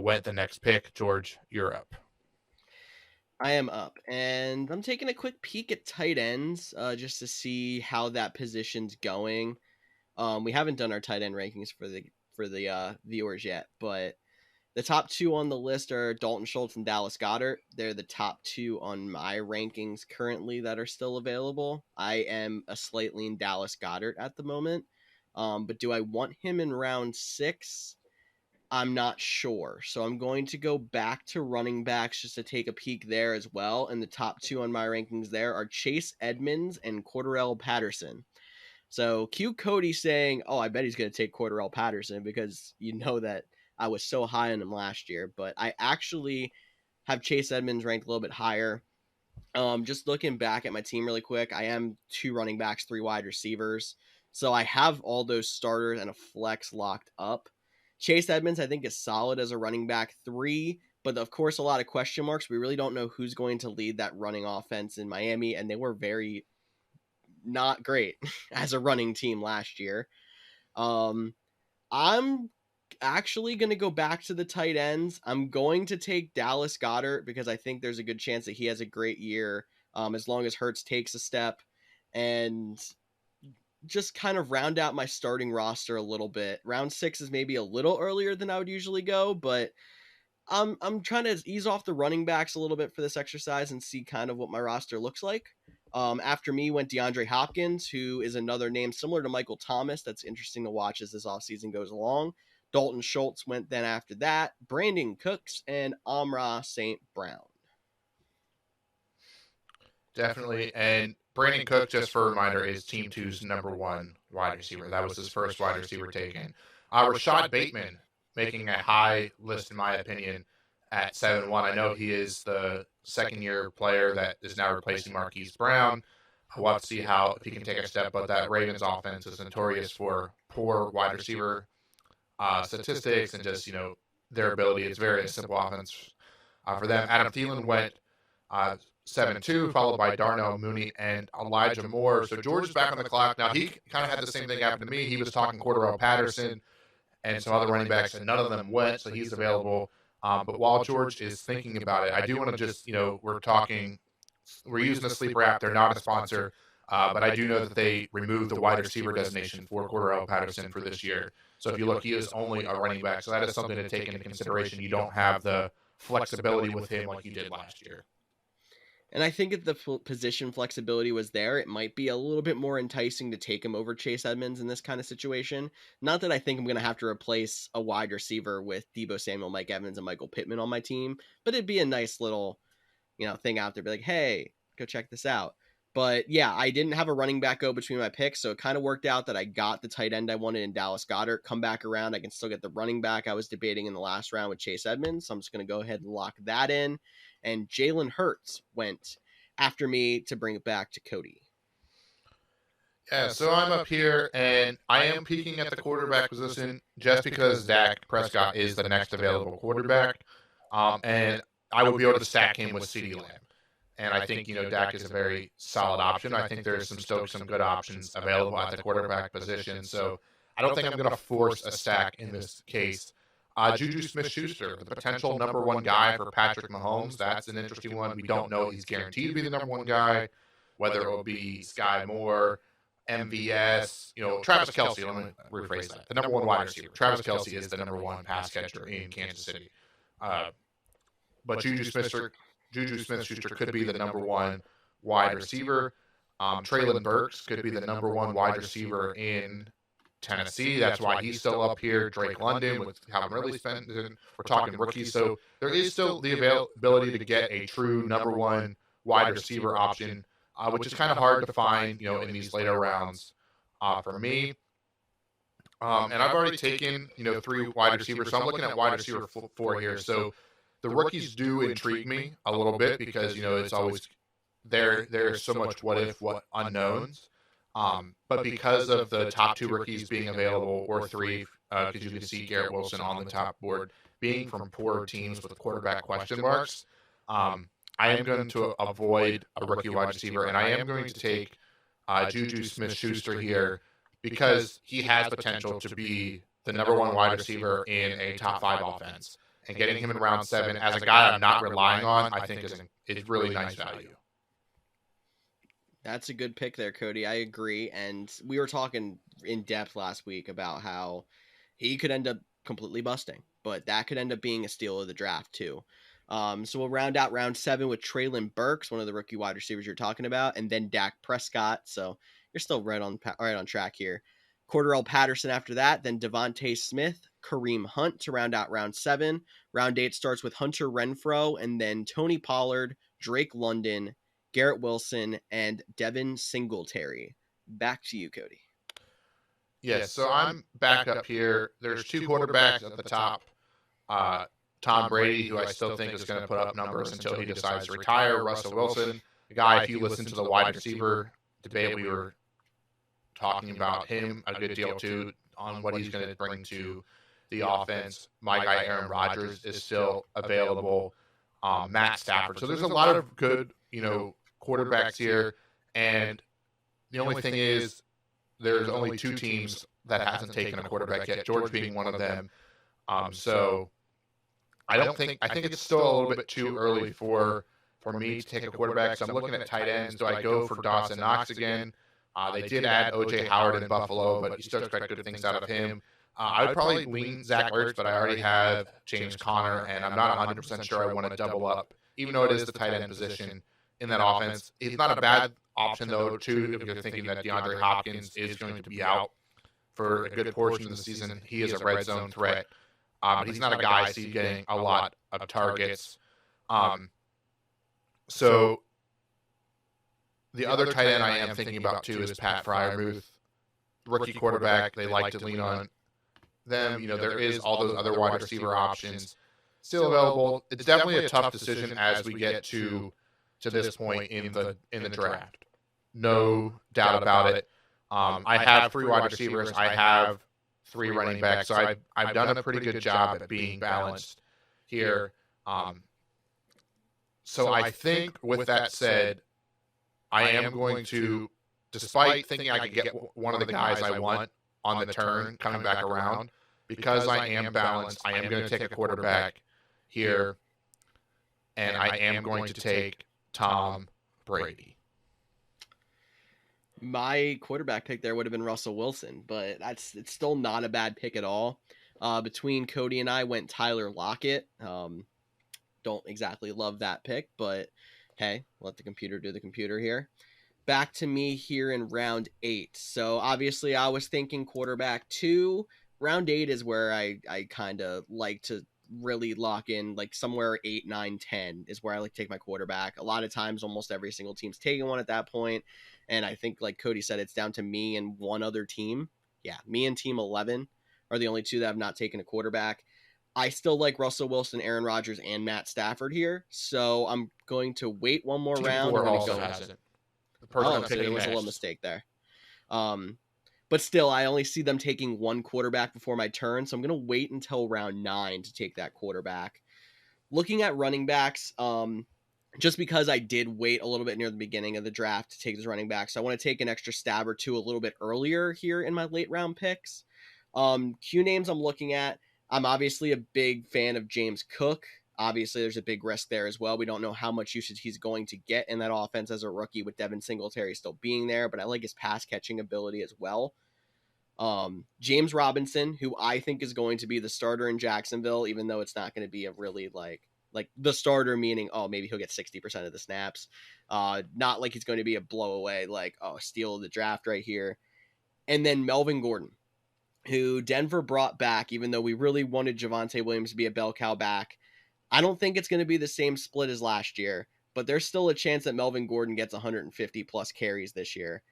went the next pick. George, you're up. I am up, and I'm taking a quick peek at tight ends just to see how that position's going. We haven't done our tight end rankings for the viewers yet, but the top 2 on the list are Dalton Schultz and Dallas Goedert. They're the top 2 on my rankings currently that are still available. I am a slight lean Dallas Goedert at the moment, but do I want him in round 6? I'm not sure. So I'm going to go back to running backs just to take a peek there as well. And the top 2 on my rankings there are Chase Edmonds and Cordarrelle Patterson. So cue Cody saying, oh, I bet he's going to take Cordarrelle Patterson because you know that I was so high on him last year. But I actually have Chase Edmonds ranked a little bit higher. Just looking back at my team really quick, I am 2 running backs, 3 wide receivers. So I have all those starters and a flex locked up. Chase Edmonds, I think, is solid as a running back 3, but of course, a lot of question marks. We really don't know who's going to lead that running offense in Miami, and they were very not great as a running team last year. I'm actually going to go back to the tight ends. I'm going to take Dallas Goedert because I think there's a good chance that he has a great year as long as Hurts takes a step, and just kind of round out my starting roster a little bit. Round 6 is maybe a little earlier than I would usually go, but I'm trying to ease off the running backs a little bit for this exercise and see kind of what my roster looks like. After me went DeAndre Hopkins, who is another name similar to Michael Thomas that's interesting to watch as this offseason goes along. Dalton Schultz went then after that, Brandon Cooks, and Amon-Ra St. Brown. Definitely. And Brandon Cook, just for a reminder, is Team 2's number 1 wide receiver. That was his first wide receiver taken. Rashad Bateman making a high list, in my opinion, at 7-1. I know he is the second-year player that is now replacing Marquise Brown. We'll have to see if he can take a step, but that Ravens offense is notorious for poor wide receiver statistics and just, their ability. It's very simple offense for them. Adam Thielen went 7-2, followed by Darnell Mooney and Elijah Moore. So George is back on the clock. Now, he kind of had the same thing happen to me. He was talking Cordarrelle Patterson and some other running backs, and none of them went, so he's available. But while George is thinking about it, I do want to just, we're using the Sleeper app. They're not a sponsor, but I do know that they removed the wide receiver designation for Cordarrelle Patterson for this year. So if you look, he is only a running back. So that is something to take into consideration. You don't have the flexibility with him like you did last year. And I think if the position flexibility was there, it might be a little bit more enticing to take him over Chase Edmonds in this kind of situation. Not that I think I'm going to have to replace a wide receiver with Deebo Samuel, Mike Evans, and Michael Pittman on my team, but it'd be a nice little, thing out there. Be like, hey, go check this out. But yeah, I didn't have a running back go between my picks, so it kind of worked out that I got the tight end I wanted in Dallas Goedert. Come back around, I can still get the running back I was debating in the last round with Chase Edmonds, so I'm just going to go ahead and lock that in. And Jalen Hurts went after me to bring it back to Cody. Yeah, so I'm up here, and I am peeking at the quarterback position just because Dak Prescott is the next available quarterback. And I would be able to stack him with CeeDee Lamb. And I think, Dak is a very solid option. I think there's some good options available at the quarterback position. So I don't think I'm going to force a stack in this case. Juju Smith-Schuster, the potential number one guy for Patrick Mahomes. That's an interesting one. We don't know he's guaranteed to be the number one guy, whether it will be Sky Moore, MVS, Travis Kelce. Let me rephrase that. The number one wide receiver. Travis Kelce is the number one pass catcher in Kansas City. But Juju Smith-Schuster could be the number one wide receiver. Treylin Burke could be the number one wide receiver in Tennessee. That's why he's still up here. Drake London, with haven't really spent. We're talking rookies, so there is still the availability to get a true number one wide receiver option, which is kind of hard to find, in these later rounds for me. And I've already taken, 3 wide receivers, so I'm looking at wide receiver 4 here. So the rookies do intrigue me a little bit because, it's always there's so much what unknowns. But because of the top 2 rookies being available, or 3, because you can see Garrett Wilson on the top board, being from poorer teams with quarterback question marks, I am going to avoid a rookie wide receiver, and I am going to take Juju Smith-Schuster here because he has potential to be the number one wide receiver in a top 5 offense. And getting him in round 7 as a guy I'm not relying on, I think is really nice value. That's a good pick there, Cody. I agree. And we were talking in depth last week about how he could end up completely busting, but that could end up being a steal of the draft too. So we'll round out round 7 with Treylin Burke, one of the rookie wide receivers you're talking about, and then Dak Prescott. So you're still right on track here. Cordarrelle Patterson after that, then Devontae Smith, Kareem Hunt to round out round 7. Round 8 starts with Hunter Renfrow, and then Tony Pollard, Drake London, Garrett Wilson, and Devin Singletary. Back to you, Cody. Yes, so I'm back up here. There's 2 quarterbacks at the top. Tom Brady, who I still think is going to put up numbers until he decides to retire. Russell Wilson, a guy, if you listen to the wide receiver debate, we were talking about him a good deal too on what he's going to bring to the offense. My guy Aaron Rodgers is still available. Matt Stafford. So there's a lot of good, quarterbacks here, and the only thing is there's only 2 teams that hasn't taken a quarterback yet, George being one of them. So I think it's still a little bit too early for me to take a quarterback. So I'm looking at tight ends. Do I go for Dawson Knox again? They did add O.J. Howard in Buffalo, but you still expect good things out of him. I would probably lean Zach Ertz, but I already have James Conner, and I'm not 100% sure I want to double up, even though it is the tight end position in that offense. He's not a bad option, though, too, if you're thinking that DeAndre Hopkins is going to be out for a good portion of the season. He is a red zone threat, but he's not a guy I see getting a lot of targets. So the other tight end I am thinking about, too, is Pat Freiermuth, rookie quarterback. They like to lean on them. There is all those other wide receiver options still available. It's definitely a tough decision as we get to this point in the draft. No doubt about it. I have 3 wide receivers. I have 3 running backs. So I've done a pretty good job at being balanced here. So I think with that said, I am going to, despite thinking I could get one of the guys I want on the turn coming back around, because I am balanced, I am going to take a quarterback here, and I am going to take Tom Brady. My quarterback pick there would have been Russell Wilson, but it's still not a bad pick at all. Between Cody and I went Tyler Lockett. Don't exactly love that pick, but hey, let the computer do the computer here. Back to me here in round 8. So obviously I was thinking quarterback 2. Round 8 is where I kind of like to really lock in, like somewhere 8, 9, 10 is where I like to take my quarterback. A lot of times, almost every single team's taking one at that point. And I think, like Cody said, it's down to me and one other team. Yeah, me and team 11 are the only 2 that have not taken a quarterback. I still like Russell Wilson, Aaron Rodgers, and Matt Stafford here. So I'm going to wait one more round. Team 4 also has it. So there was a little mistake there. But still, I only see them taking one quarterback before my turn, so I'm going to wait until round 9 to take that quarterback. Looking at running backs, just because I did wait a little bit near the beginning of the draft to take this running back, so I want to take an extra stab or two a little bit earlier here in my late round picks. Q names I'm looking at, I'm obviously a big fan of James Cook. Obviously, there's a big risk there as well. We don't know how much usage he's going to get in that offense as a rookie with Devin Singletary still being there, but I like his pass catching ability as well. James Robinson, who I think is going to be the starter in Jacksonville, even though it's not going to be a really like the starter, meaning, oh, maybe he'll get 60% of the snaps. Not like he's going to be a blowaway, like, oh, steal of the draft right here. And then Melvin Gordon, who Denver brought back, even though we really wanted Javonte Williams to be a bell cow back. I don't think it's going to be the same split as last year, but there's still a chance that Melvin Gordon gets 150 plus carries this year.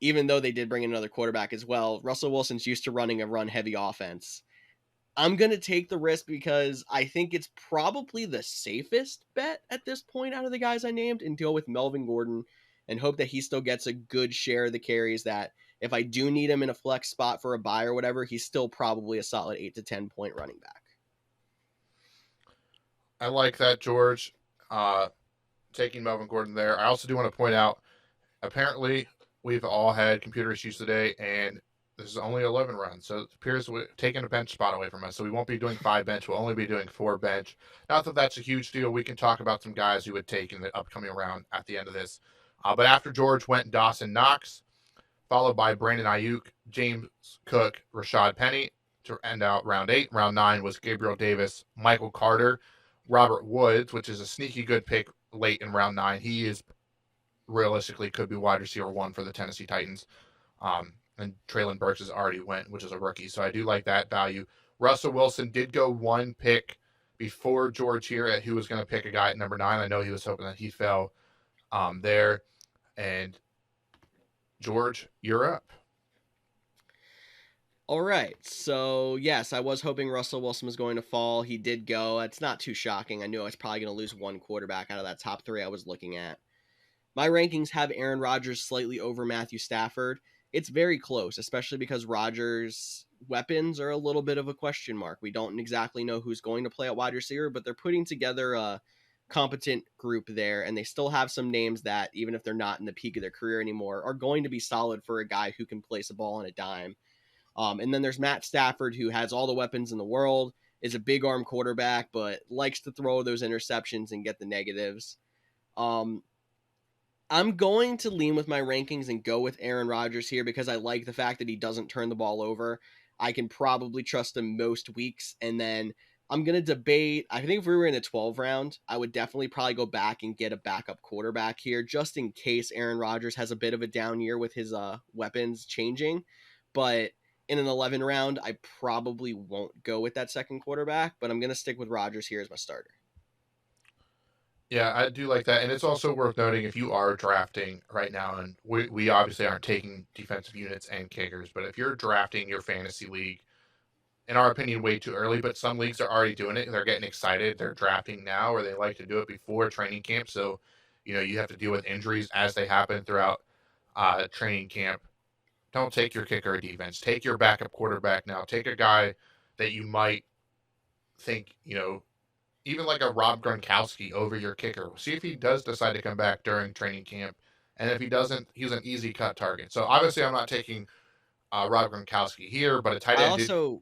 Even though they did bring in another quarterback as well, Russell Wilson's used to running a run-heavy offense. I'm going to take the risk because I think it's probably the safest bet at this point out of the guys I named, and go with Melvin Gordon and hope that he still gets a good share of the carries, that if I do need him in a flex spot for a buy or whatever, he's still probably a solid 8 to 10 point running back. I like that, George. Taking Melvin Gordon there. I also do want to point out, apparently, we've all had computer issues today, and this is only 11 runs. So it appears we're taking a bench spot away from us. So we won't be doing 5 bench. We'll only be doing 4 bench. Not that that's a huge deal. We can talk about some guys who would take in the upcoming round at the end of this. But after George went Dawson Knox, followed by Brandon Ayuk, James Cook, Rashad Penny to end out round 8. Round 9 was Gabriel Davis, Michael Carter, Robert Woods, which is a sneaky good pick late in round 9. He is realistically could be wide receiver 1 for the Tennessee Titans. And Treylin Burke has already went, which is a rookie. So I do like that value. Russell Wilson did go 1 pick before George here, who was going to pick a guy at number 9. I know he was hoping that he fell there. And George, you're up. All right. So, yes, I was hoping Russell Wilson was going to fall. He did go. It's not too shocking. I knew I was probably going to lose one quarterback out of that top 3 I was looking at. My rankings have Aaron Rodgers slightly over Matthew Stafford. It's very close, especially because Rodgers' weapons are a little bit of a question mark. We don't exactly know who's going to play at wide receiver, but they're putting together a competent group there, and they still have some names that, even if they're not in the peak of their career anymore, are going to be solid for a guy who can place a ball on a dime. And then there's Matt Stafford, who has all the weapons in the world, is a big arm quarterback, but likes to throw those interceptions and get the negatives. I'm going to lean with my rankings and go with Aaron Rodgers here because I like the fact that he doesn't turn the ball over. I can probably trust him most weeks. And then I'm going to debate. I think if we were in a 12 round, I would definitely probably go back and get a backup quarterback here just in case Aaron Rodgers has a bit of a down year with his weapons changing. But in an 11 round, I probably won't go with that second quarterback, but I'm going to stick with Rodgers here as my starter. Yeah, I do like that. And it's also worth noting, if you are drafting right now, and we obviously aren't taking defensive units and kickers, but if you're drafting your fantasy league, in our opinion, way too early, but some leagues are already doing it and they're getting excited. They're drafting now, or they like to do it before training camp. So, you have to deal with injuries as they happen throughout training camp. Don't take your kicker or defense. Take your backup quarterback now. Take a guy that you might think, even like a Rob Gronkowski over your kicker. See if he does decide to come back during training camp. And if he doesn't, he's an easy cut target. So obviously I'm not taking Rob Gronkowski here, but a tight end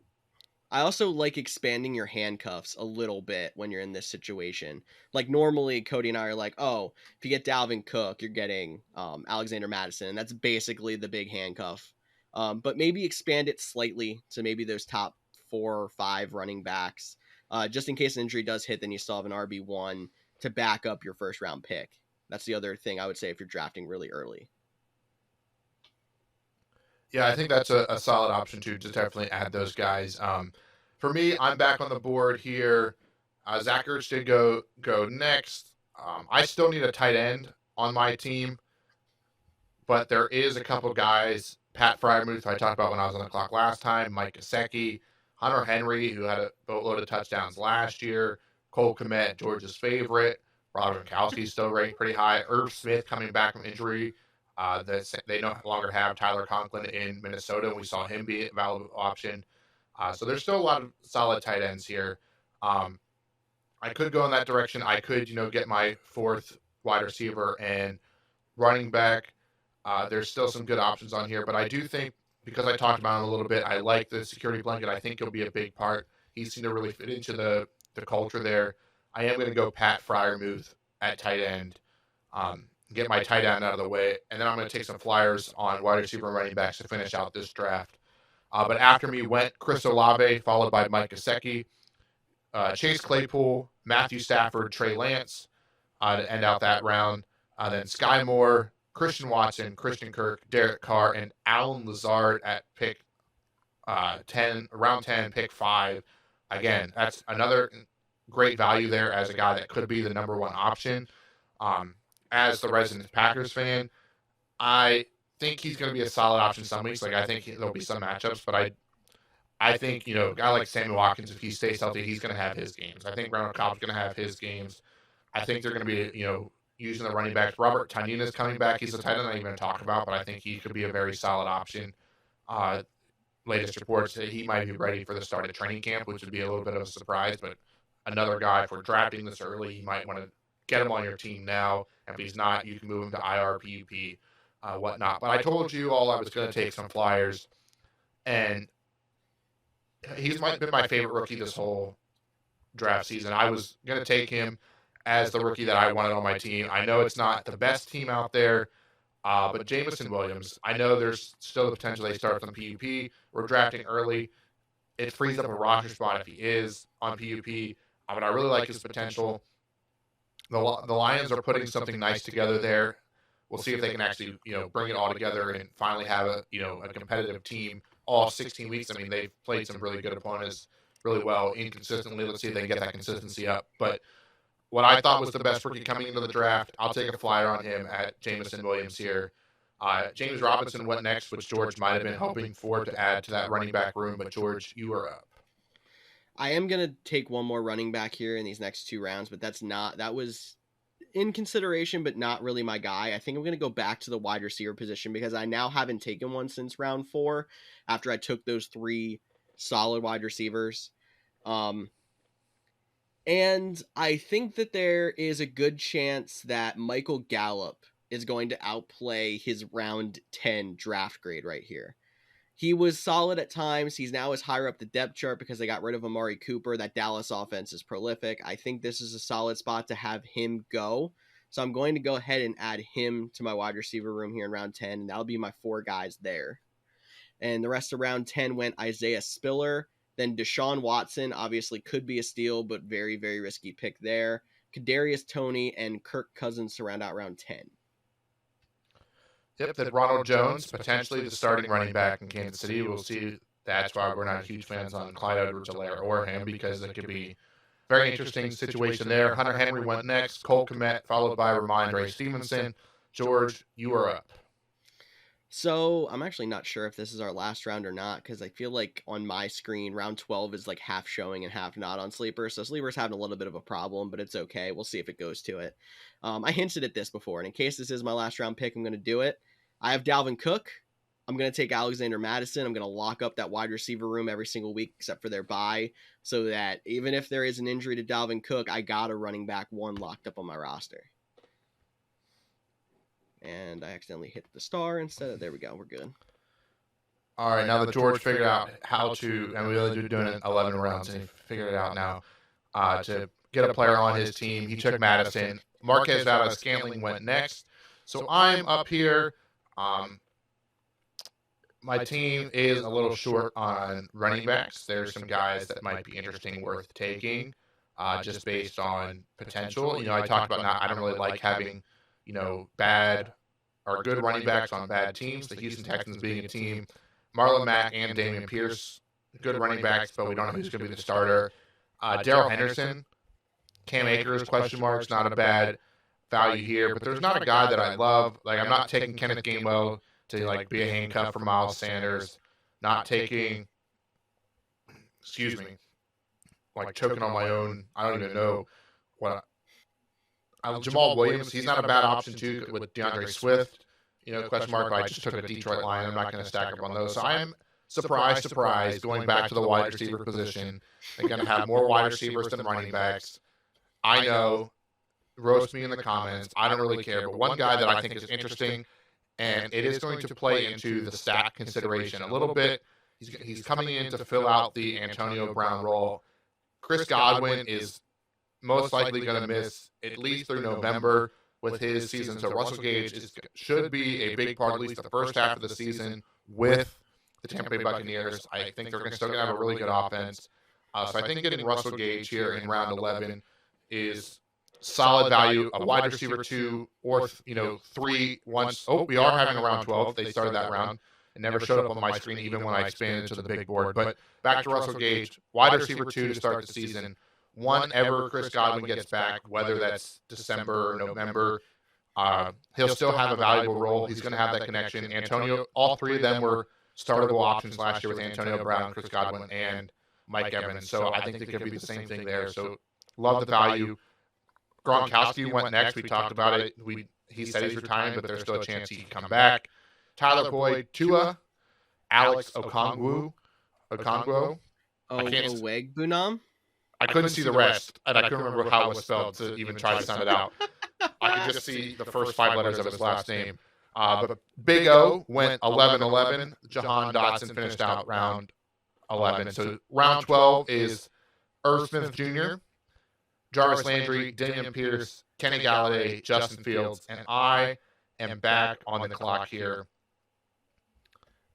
I also like expanding your handcuffs a little bit when you're in this situation. Like normally Cody and I are like, oh, if you get Dalvin Cook, you're getting Alexander Madison. And that's basically the big handcuff. But maybe expand it slightly to maybe those top 4 or 5 running backs. Just in case an injury does hit, then you still have an RB1 to back up your first round pick. That's the other thing I would say if you're drafting really early. Yeah, I think that's a solid option too, to definitely add those guys. For me, I'm back on the board here. Zach Ertz did go next. I still need a tight end on my team, but there is a couple guys. Pat Freiermuth, who I talked about when I was on the clock last time, Mike Gesicki, Hunter Henry, who had a boatload of touchdowns last year, Cole Kmet, George's favorite, Robert Gronkowski still ranked pretty high, Irv Smith coming back from injury. They no longer have Tyler Conklin in Minnesota, and we saw him be a valuable option. So there's still a lot of solid tight ends here. I could go in that direction. I could, get my fourth wide receiver and running back. There's still some good options on here, but I do think, because I talked about him a little bit, I like the security blanket. I think he'll be a big part. He seemed to really fit into the culture there. I am going to go Pat Fryermuth at tight end, get my tight end out of the way, and then I'm going to take some flyers on wide receiver and running backs to finish out this draft. But after me went Chris Olave, followed by Mike Gesicki, Chase Claypool, Matthew Stafford, Trey Lance to end out that round. Then Sky Moore, Christian Watson, Christian Kirk, Derek Carr, and Alan Lazard at pick 10, round 10, pick 5. Again, that's another great value there as a guy that could be the number one option. As the resident Packers fan, I think he's going to be a solid option some weeks. Like, I think there'll be some matchups, but I think, a guy like Sammy Watkins, if he stays healthy, he's going to have his games. I think Randall Cobb's going to have his games. I think they're going to be, using the running backs. Robert Tonyan is coming back. He's a tight end I'm not even going to talk about, but I think he could be a very solid option. Latest reports that he might be ready for the start of training camp, which would be a little bit of a surprise, but another guy, if we're drafting this early, you might want to get him on your team now. If he's not, you can move him to IR, PUP, whatnot. But I told you all I was going to take some flyers, and he's been my favorite rookie this whole draft season. I was going to take him as the rookie that I wanted on my team. I know it's not the best team out there, but Jameson Williams, I know there's still the potential they start on PUP. We're drafting early. It frees up a roster spot if he is on PUP, but I really like his potential. The Lions are putting something nice together there. We'll see if they can actually, bring it all together and finally have a competitive team all 16 weeks. I mean, they've played some really good opponents really well inconsistently. Let's see if they can get that consistency up. But what I thought was the best rookie coming into the draft, I'll take a flyer on him at Jameson Williams here. James Robinson went next, which George might have been hoping for to add to that running back room. But George, you are up. I am going to take one more running back here in these next 2 rounds, but that was in consideration, but not really my guy. I think I'm going to go back to the wide receiver position because I now haven't taken one since round 4 after I took those 3 solid wide receivers. And I think that there is a good chance that Michael Gallup is going to outplay his round 10 draft grade right here. He was solid at times. He's now as higher up the depth chart because they got rid of Amari Cooper. That Dallas offense is prolific. I think this is a solid spot to have him go. So I'm going to go ahead and add him to my wide receiver room here in round 10, and that'll be my 4 guys there. And the rest of round 10 went Isaiah Spiller, then Deshaun Watson, obviously could be a steal, but very, very risky pick there. Kadarius Toney and Kirk Cousins to round out round 10. Yep, that Ronald Jones, potentially the starting running back in Kansas City. We'll see. That's why we're not huge fans on Clyde Edwards-Helaire or him, because it could be a very interesting situation there. Hunter Henry went next, Cole Kmet, followed by Ramondre Stevenson. George, you are up. So I'm actually not sure if this is our last round or not, because I feel like on my screen, round 12 is like half showing and half not on Sleeper. So Sleeper's having a little bit of a problem, but it's okay. We'll see if it goes to it. I hinted at this before, and in case this is my last round pick, I'm going to do it. I have Dalvin Cook. I'm going to take Alexander Madison. I'm going to lock up that wide receiver room every single week except for their bye, so that even if there is an injury to Dalvin Cook, I got a running back 1 locked up on my roster. And I accidentally hit the star instead of, there we go, we're good. All right, now that George figured out how to, and we really do doing it 11 rounds, and he figured it out now, to get a player on his team. He took Madison. Marquez Valdes-Scantling went next. So I'm up here. My team is a little short on running backs. There's some guys that might be interesting, worth taking, just based on potential. I talked about now, I don't really like having, bad or good running backs on bad teams. The Houston Texans being a team. Marlon Mack and Damian Pierce, good running backs, but we don't know who's going to be the starter. Darrell Henderson, Cam Akers, question marks, not a bad value here, but there's not a guy that I love. Like, I'm not taking Kenneth Gainwell to be a handcuff for Miles Sanders. Not taking, choking on my own. I don't even know what. Jamal Williams, he's not a bad option too with DeAndre Swift. Question mark. But I just took a Detroit Lion. I'm not going to stack up on those. So I'm surprised, going back to the wide receiver position. They're going to have more wide receivers than running backs. I know, roast me in the comments. I don't really care. But one guy that I think is interesting, and it is going to play into the stack consideration a little bit. He's coming in to fill out the Antonio Brown role. Chris Godwin is most likely going to miss at least through November with his season. So Russell Gage should be a big part, at least the first half of the season, with the Tampa Bay Buccaneers. I think they're still going to have a really good offense. So I think getting Russell Gage here in round 11 is solid value. A wide receiver 2 or 3 once. Oh, we are having a round 12. They started that round. It never showed up on my screen even when I expanded to the big board. But back to Russell Gage, wide receiver 2 to start the season. Whenever Chris Godwin gets back, whether that's December or November, he'll still have a valuable role. He's going to have that connection. Antonio, all three of them were startable options last year with Antonio Brown, Chris Godwin, and Mike Evans. So I think it could be the same thing there. So love the value. Gronkowski went next. We talked about it. He said he's retiring, but there's still a chance he can come back. Tyler Boyd, Tua, Alex Okongwu. Owegbunam? I couldn't see the rest, and I couldn't remember how it was spelled to even try to sound it out. I could just see the first 5 letters of his last name. But Big O went 11-11. Jahan Dotson finished out round 11. So round 12 is Irv Smith Jr., Jarvis Landry, Damian Pierce, Kenny Galladay, Justin Fields, and I am back on the clock here.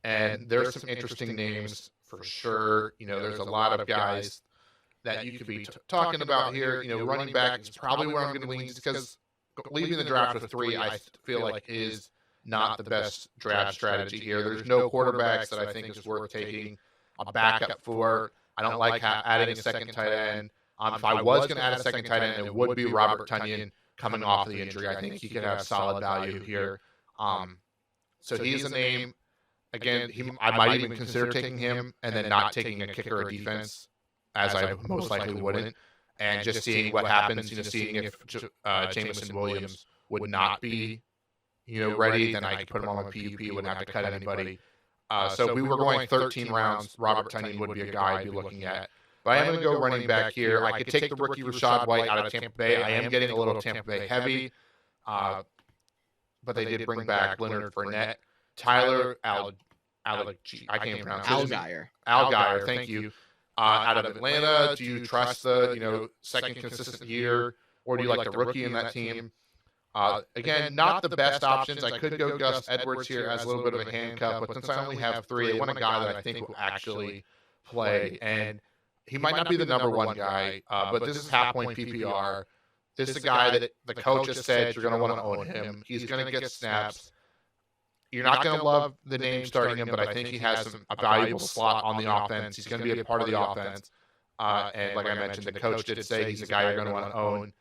And there's some interesting names for sure. There's a lot of guys that you could be talking about here. Running back is probably where I'm going to lean, because leaving the draft with 3, I feel like is not the best draft strategy here. There's no quarterbacks that I think is worth taking a backup for. I don't like adding a second tight end. If I was going to add a second tight end, it would be Robert Tonyan coming off the injury. I think he could have solid value here. So he's a name. Again, I might even consider taking him and then not taking a kicker or defense, as I most likely wouldn't, and just seeing what happens, seeing if Jameis Williams would not be, ready, then I could put him on my PUP, wouldn't have to cut anybody. So we were going 13 rounds. Robert Tonyan would be a guy I'd be looking at. But I am going to go running back here. I could take the rookie Rashad White out of Tampa Bay. I am getting a little Tampa Bay heavy, but they did bring back Leonard Fournette, Tyler I can't even pronounce it. Allgeier, thank you. Out of Atlanta, do you trust the second consistent year, or do you like the rookie in that team? Again, not the best options. I could go Gus Edwards here as a little bit of a handcuff, but since I only have 3, I want a guy that I think will actually play. And he might not be the number 1 guy, but this is half-point PPR. This is a guy that the coach has said you're going to want to own him. He's going to get snaps. You're not going to love the name starting him, but I think he has a valuable slot on the offense. He's going to be a part of the offense. And like I mentioned, the coach did say he's a guy you're going to want to own.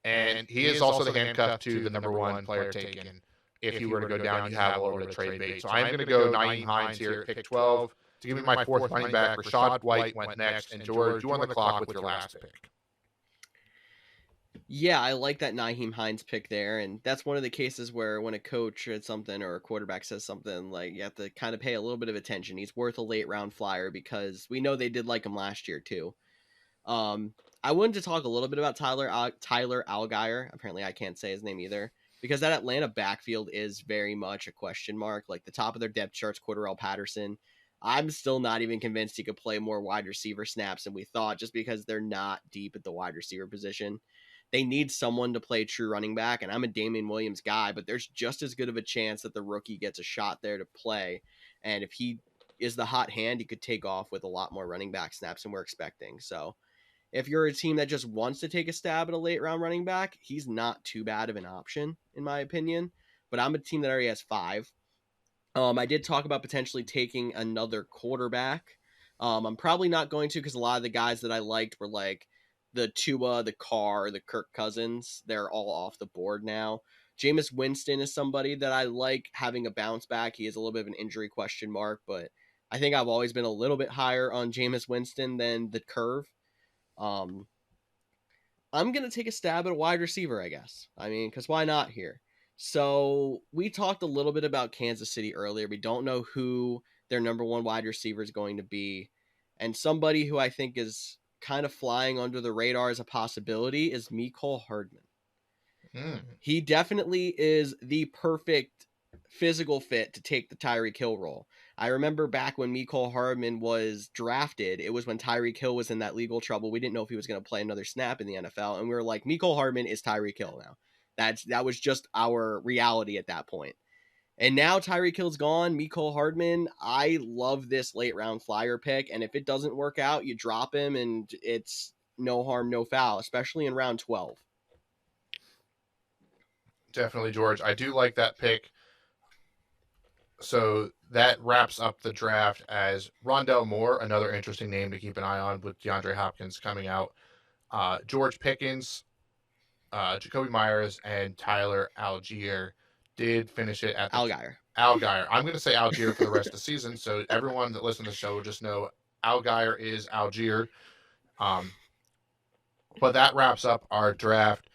And he is also the handcuff to the number 1 player taken. If you were to go down, you have a little bit of trade bait. So I'm going to go Nyheim Hines here at pick 12. To give me my 4th running back, Rashad White went next. And George, you on the clock with your last pick. Yeah, I like that Nyheim Hines pick there, and that's one of the cases where when a coach says something or a quarterback says something, like, you have to kind of pay a little bit of attention. He's worth a late round flyer because we know they did like him last year too. I wanted to talk a little bit about Tyler Allgeier. Apparently I can't say his name either, because that Atlanta backfield is very much a question mark. Like, the top of their depth charts, Cordarrelle Patterson. I'm still not even convinced he could play more wide receiver snaps than we thought, just because they're not deep at the wide receiver position. They need someone to play true running back, and I'm a Damian Williams guy, but there's just as good of a chance that the rookie gets a shot there to play. And if he is the hot hand, he could take off with a lot more running back snaps than we're expecting. So if you're a team that just wants to take a stab at a late round running back, he's not too bad of an option, in my opinion. But I'm a team that already has 5. I did talk about potentially taking another quarterback. I'm probably not going to, because a lot of the guys that I liked were like the Tua, the Carr, the Kirk Cousins. They're all off the board now. Jameis Winston is somebody that I like having a bounce back. He is a little bit of an injury question mark, but I think I've always been a little bit higher on Jameis Winston than the curve. I'm going to take a stab at a wide receiver, I guess. I mean, because why not here? So we talked a little bit about Kansas City earlier. We don't know who their number 1 wide receiver is going to be. And somebody who I think is kind of flying under the radar as a possibility is Mikol Hardman. Mm. He definitely is the perfect physical fit to take the Tyreek Hill role. I remember back when Mikol Hardman was drafted, it was when Tyreek Hill was in that legal trouble. We didn't know if he was going to play another snap in the NFL, and we were like, Mikol Hardman is Tyreek Hill now. That was just our reality at that point. And now Tyreek Hill's gone. Mikol Hardman, I love this late round flyer pick. And if it doesn't work out, you drop him and it's no harm, no foul, especially in round 12. Definitely, George. I do like that pick. So that wraps up the draft as Rondell Moore, another interesting name to keep an eye on with DeAndre Hopkins coming out. George Pickens, Jacoby Myers, and Tyler Algier did finish it at the Algier. I'm going to say Algier for the rest of the season, so everyone that listens to the show will just know Algier is Algier. But that wraps up our draft.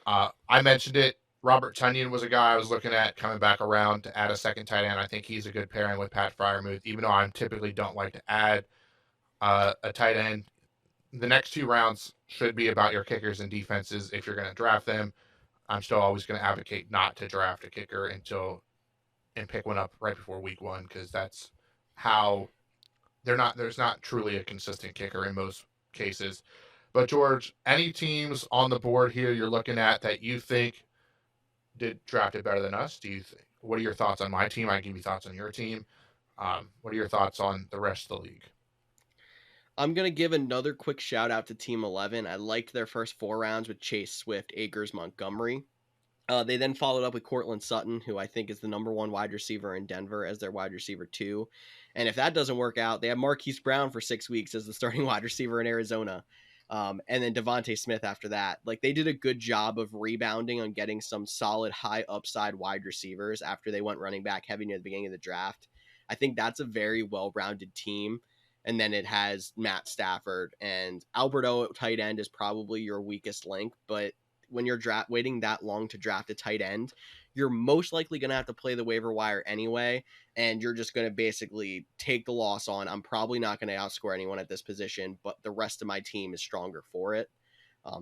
I mentioned it. Robert Tonyan was a guy I was looking at coming back around to add a second tight end. I think he's a good pairing with Pat Freiermuth, even though I typically don't like to add a tight end. The next 2 rounds should be about your kickers and defenses if you're going to draft them. I'm still always going to advocate not to draft a kicker and pick one up right before week 1 because that's how there's not truly a consistent kicker in most cases. But George, any teams on the board here you're looking at that you think did draft it better than us? What are your thoughts on my team? I can give you thoughts on your team. What are your thoughts on the rest of the league? I'm going to give another quick shout out to Team 11. I liked their first 4 rounds with Chase Swift, Akers, Montgomery. They then followed up with Courtland Sutton, who I think is the number 1 wide receiver in Denver as their wide receiver 2. And if that doesn't work out, they have Marquise Brown for 6 weeks as the starting wide receiver in Arizona. And then Devontae Smith after that. Like, they did a good job of rebounding on getting some solid high upside wide receivers after they went running back heavy near the beginning of the draft. I think that's a very well-rounded team. And then it has Matt Stafford, and Alberto at tight end is probably your weakest link. But when you're waiting that long to draft a tight end, you're most likely going to have to play the waiver wire anyway. And you're just going to basically take the loss on. I'm probably not going to outscore anyone at this position, but the rest of my team is stronger for it.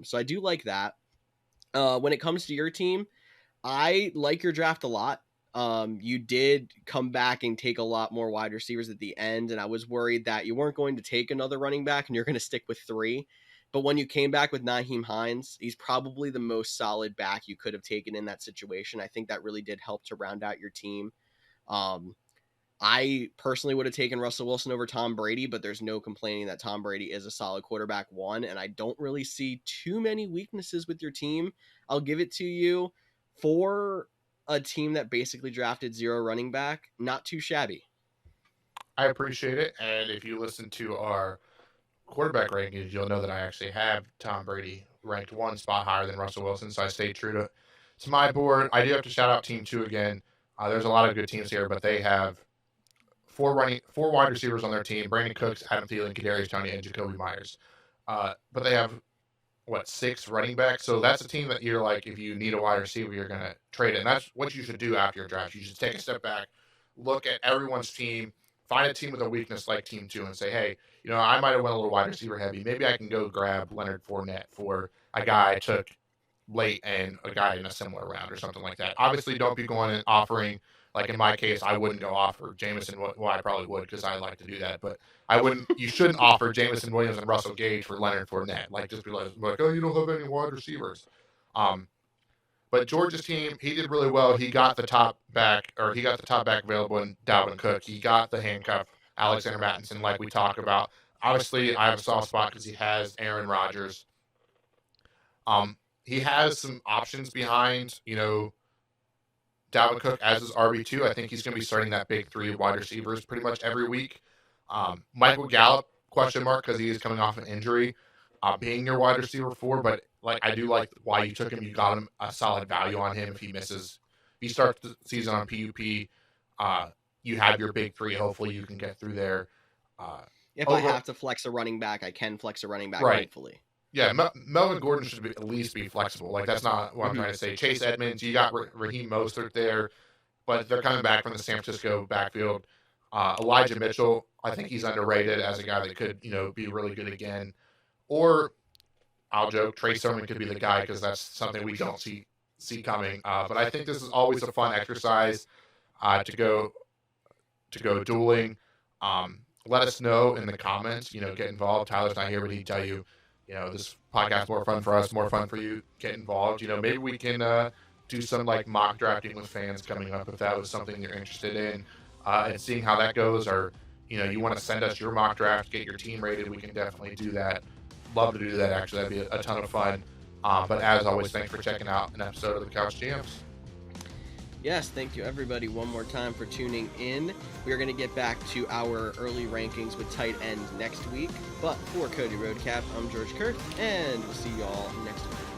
So I do like that. When it comes to your team, I like your draft a lot. You did come back and take a lot more wide receivers at the end, and I was worried that you weren't going to take another running back and you're going to stick with 3. But when you came back with Nyheim Hines, he's probably the most solid back you could have taken in that situation. I think that really did help to round out your team. I personally would have taken Russell Wilson over Tom Brady, but there's no complaining that Tom Brady is a solid quarterback 1, and I don't really see too many weaknesses with your team. I'll give it to you for a team that basically drafted 0 running back. Not too shabby. I appreciate it. And if you listen to our quarterback rankings, you'll know that I actually have Tom Brady ranked 1 spot higher than Russell Wilson. So I stayed true to my board. I do have to shout out Team 2 again. There's a lot of good teams here, but they have 4 wide receivers on their team: Brandon Cooks, Adam Thielen, Kadarius Toney, and Jacoby Myers. But they have 6 running backs. So that's a team that you're like, if you need a wide receiver, you're gonna trade it. And that's what you should do after your draft. You should take a step back, look at everyone's team, find a team with a weakness like Team 2, and say, hey, I might have went a little wide receiver heavy. Maybe I can go grab Leonard Fournette for a guy I took late and a guy in a similar round or something like that. Obviously, don't be going and offering. Like in my case, I wouldn't go offer Jameson. Well, I probably would because I like to do that, but I wouldn't. You shouldn't offer Jameson Williams and Russell Gage for Leonard Fournette. Like, just be like, oh, you don't have any wide receivers. But George's team, he did really well. He got the top back available in Dalvin Cook. He got the handcuff Alexander Mattison, like we talked about. Obviously, I have a soft spot because he has Aaron Rodgers. He has some options behind, Dalvin Cook as his RB2. I think he's going to be starting that big 3 wide receivers pretty much every week. Michael Gallup, question mark, because he is coming off an injury, being your wide receiver 4. But I do like why you took him. You got him a solid value on him. If he starts the season on PUP, you have your big 3. Hopefully you can get through there. If I have to flex a running back, I can flex a running back rightfully. Yeah, Melvin Gordon should at least be flexible. Like, that's not what I'm trying to say. Chase Edmonds, you got Raheem Mostert there, but they're coming back from the San Francisco backfield. Elijah Mitchell, I think he's underrated as a guy that could, be really good again. Or I'll joke, Trey Sermon could be the guy because that's something we don't see coming. But I think this is always a fun exercise to go dueling. Let us know in the comments. Get involved. Tyler's not here, but he'd tell you, this podcast more fun for us, more fun for you. Get involved. Maybe we can do some like mock drafting with fans coming up if that was something you're interested in, and seeing how that goes. Or you want to send us your mock draft, get your team rated. We can definitely do that. Love to do that. Actually, that'd be a ton of fun. But as always, thanks for checking out an episode of the Couch GMs. Yes, thank you everybody one more time for tuning in. We are going to get back to our early rankings with tight end next week. But for Cody Roadcap, I'm George Kerth, and we'll see y'all next week.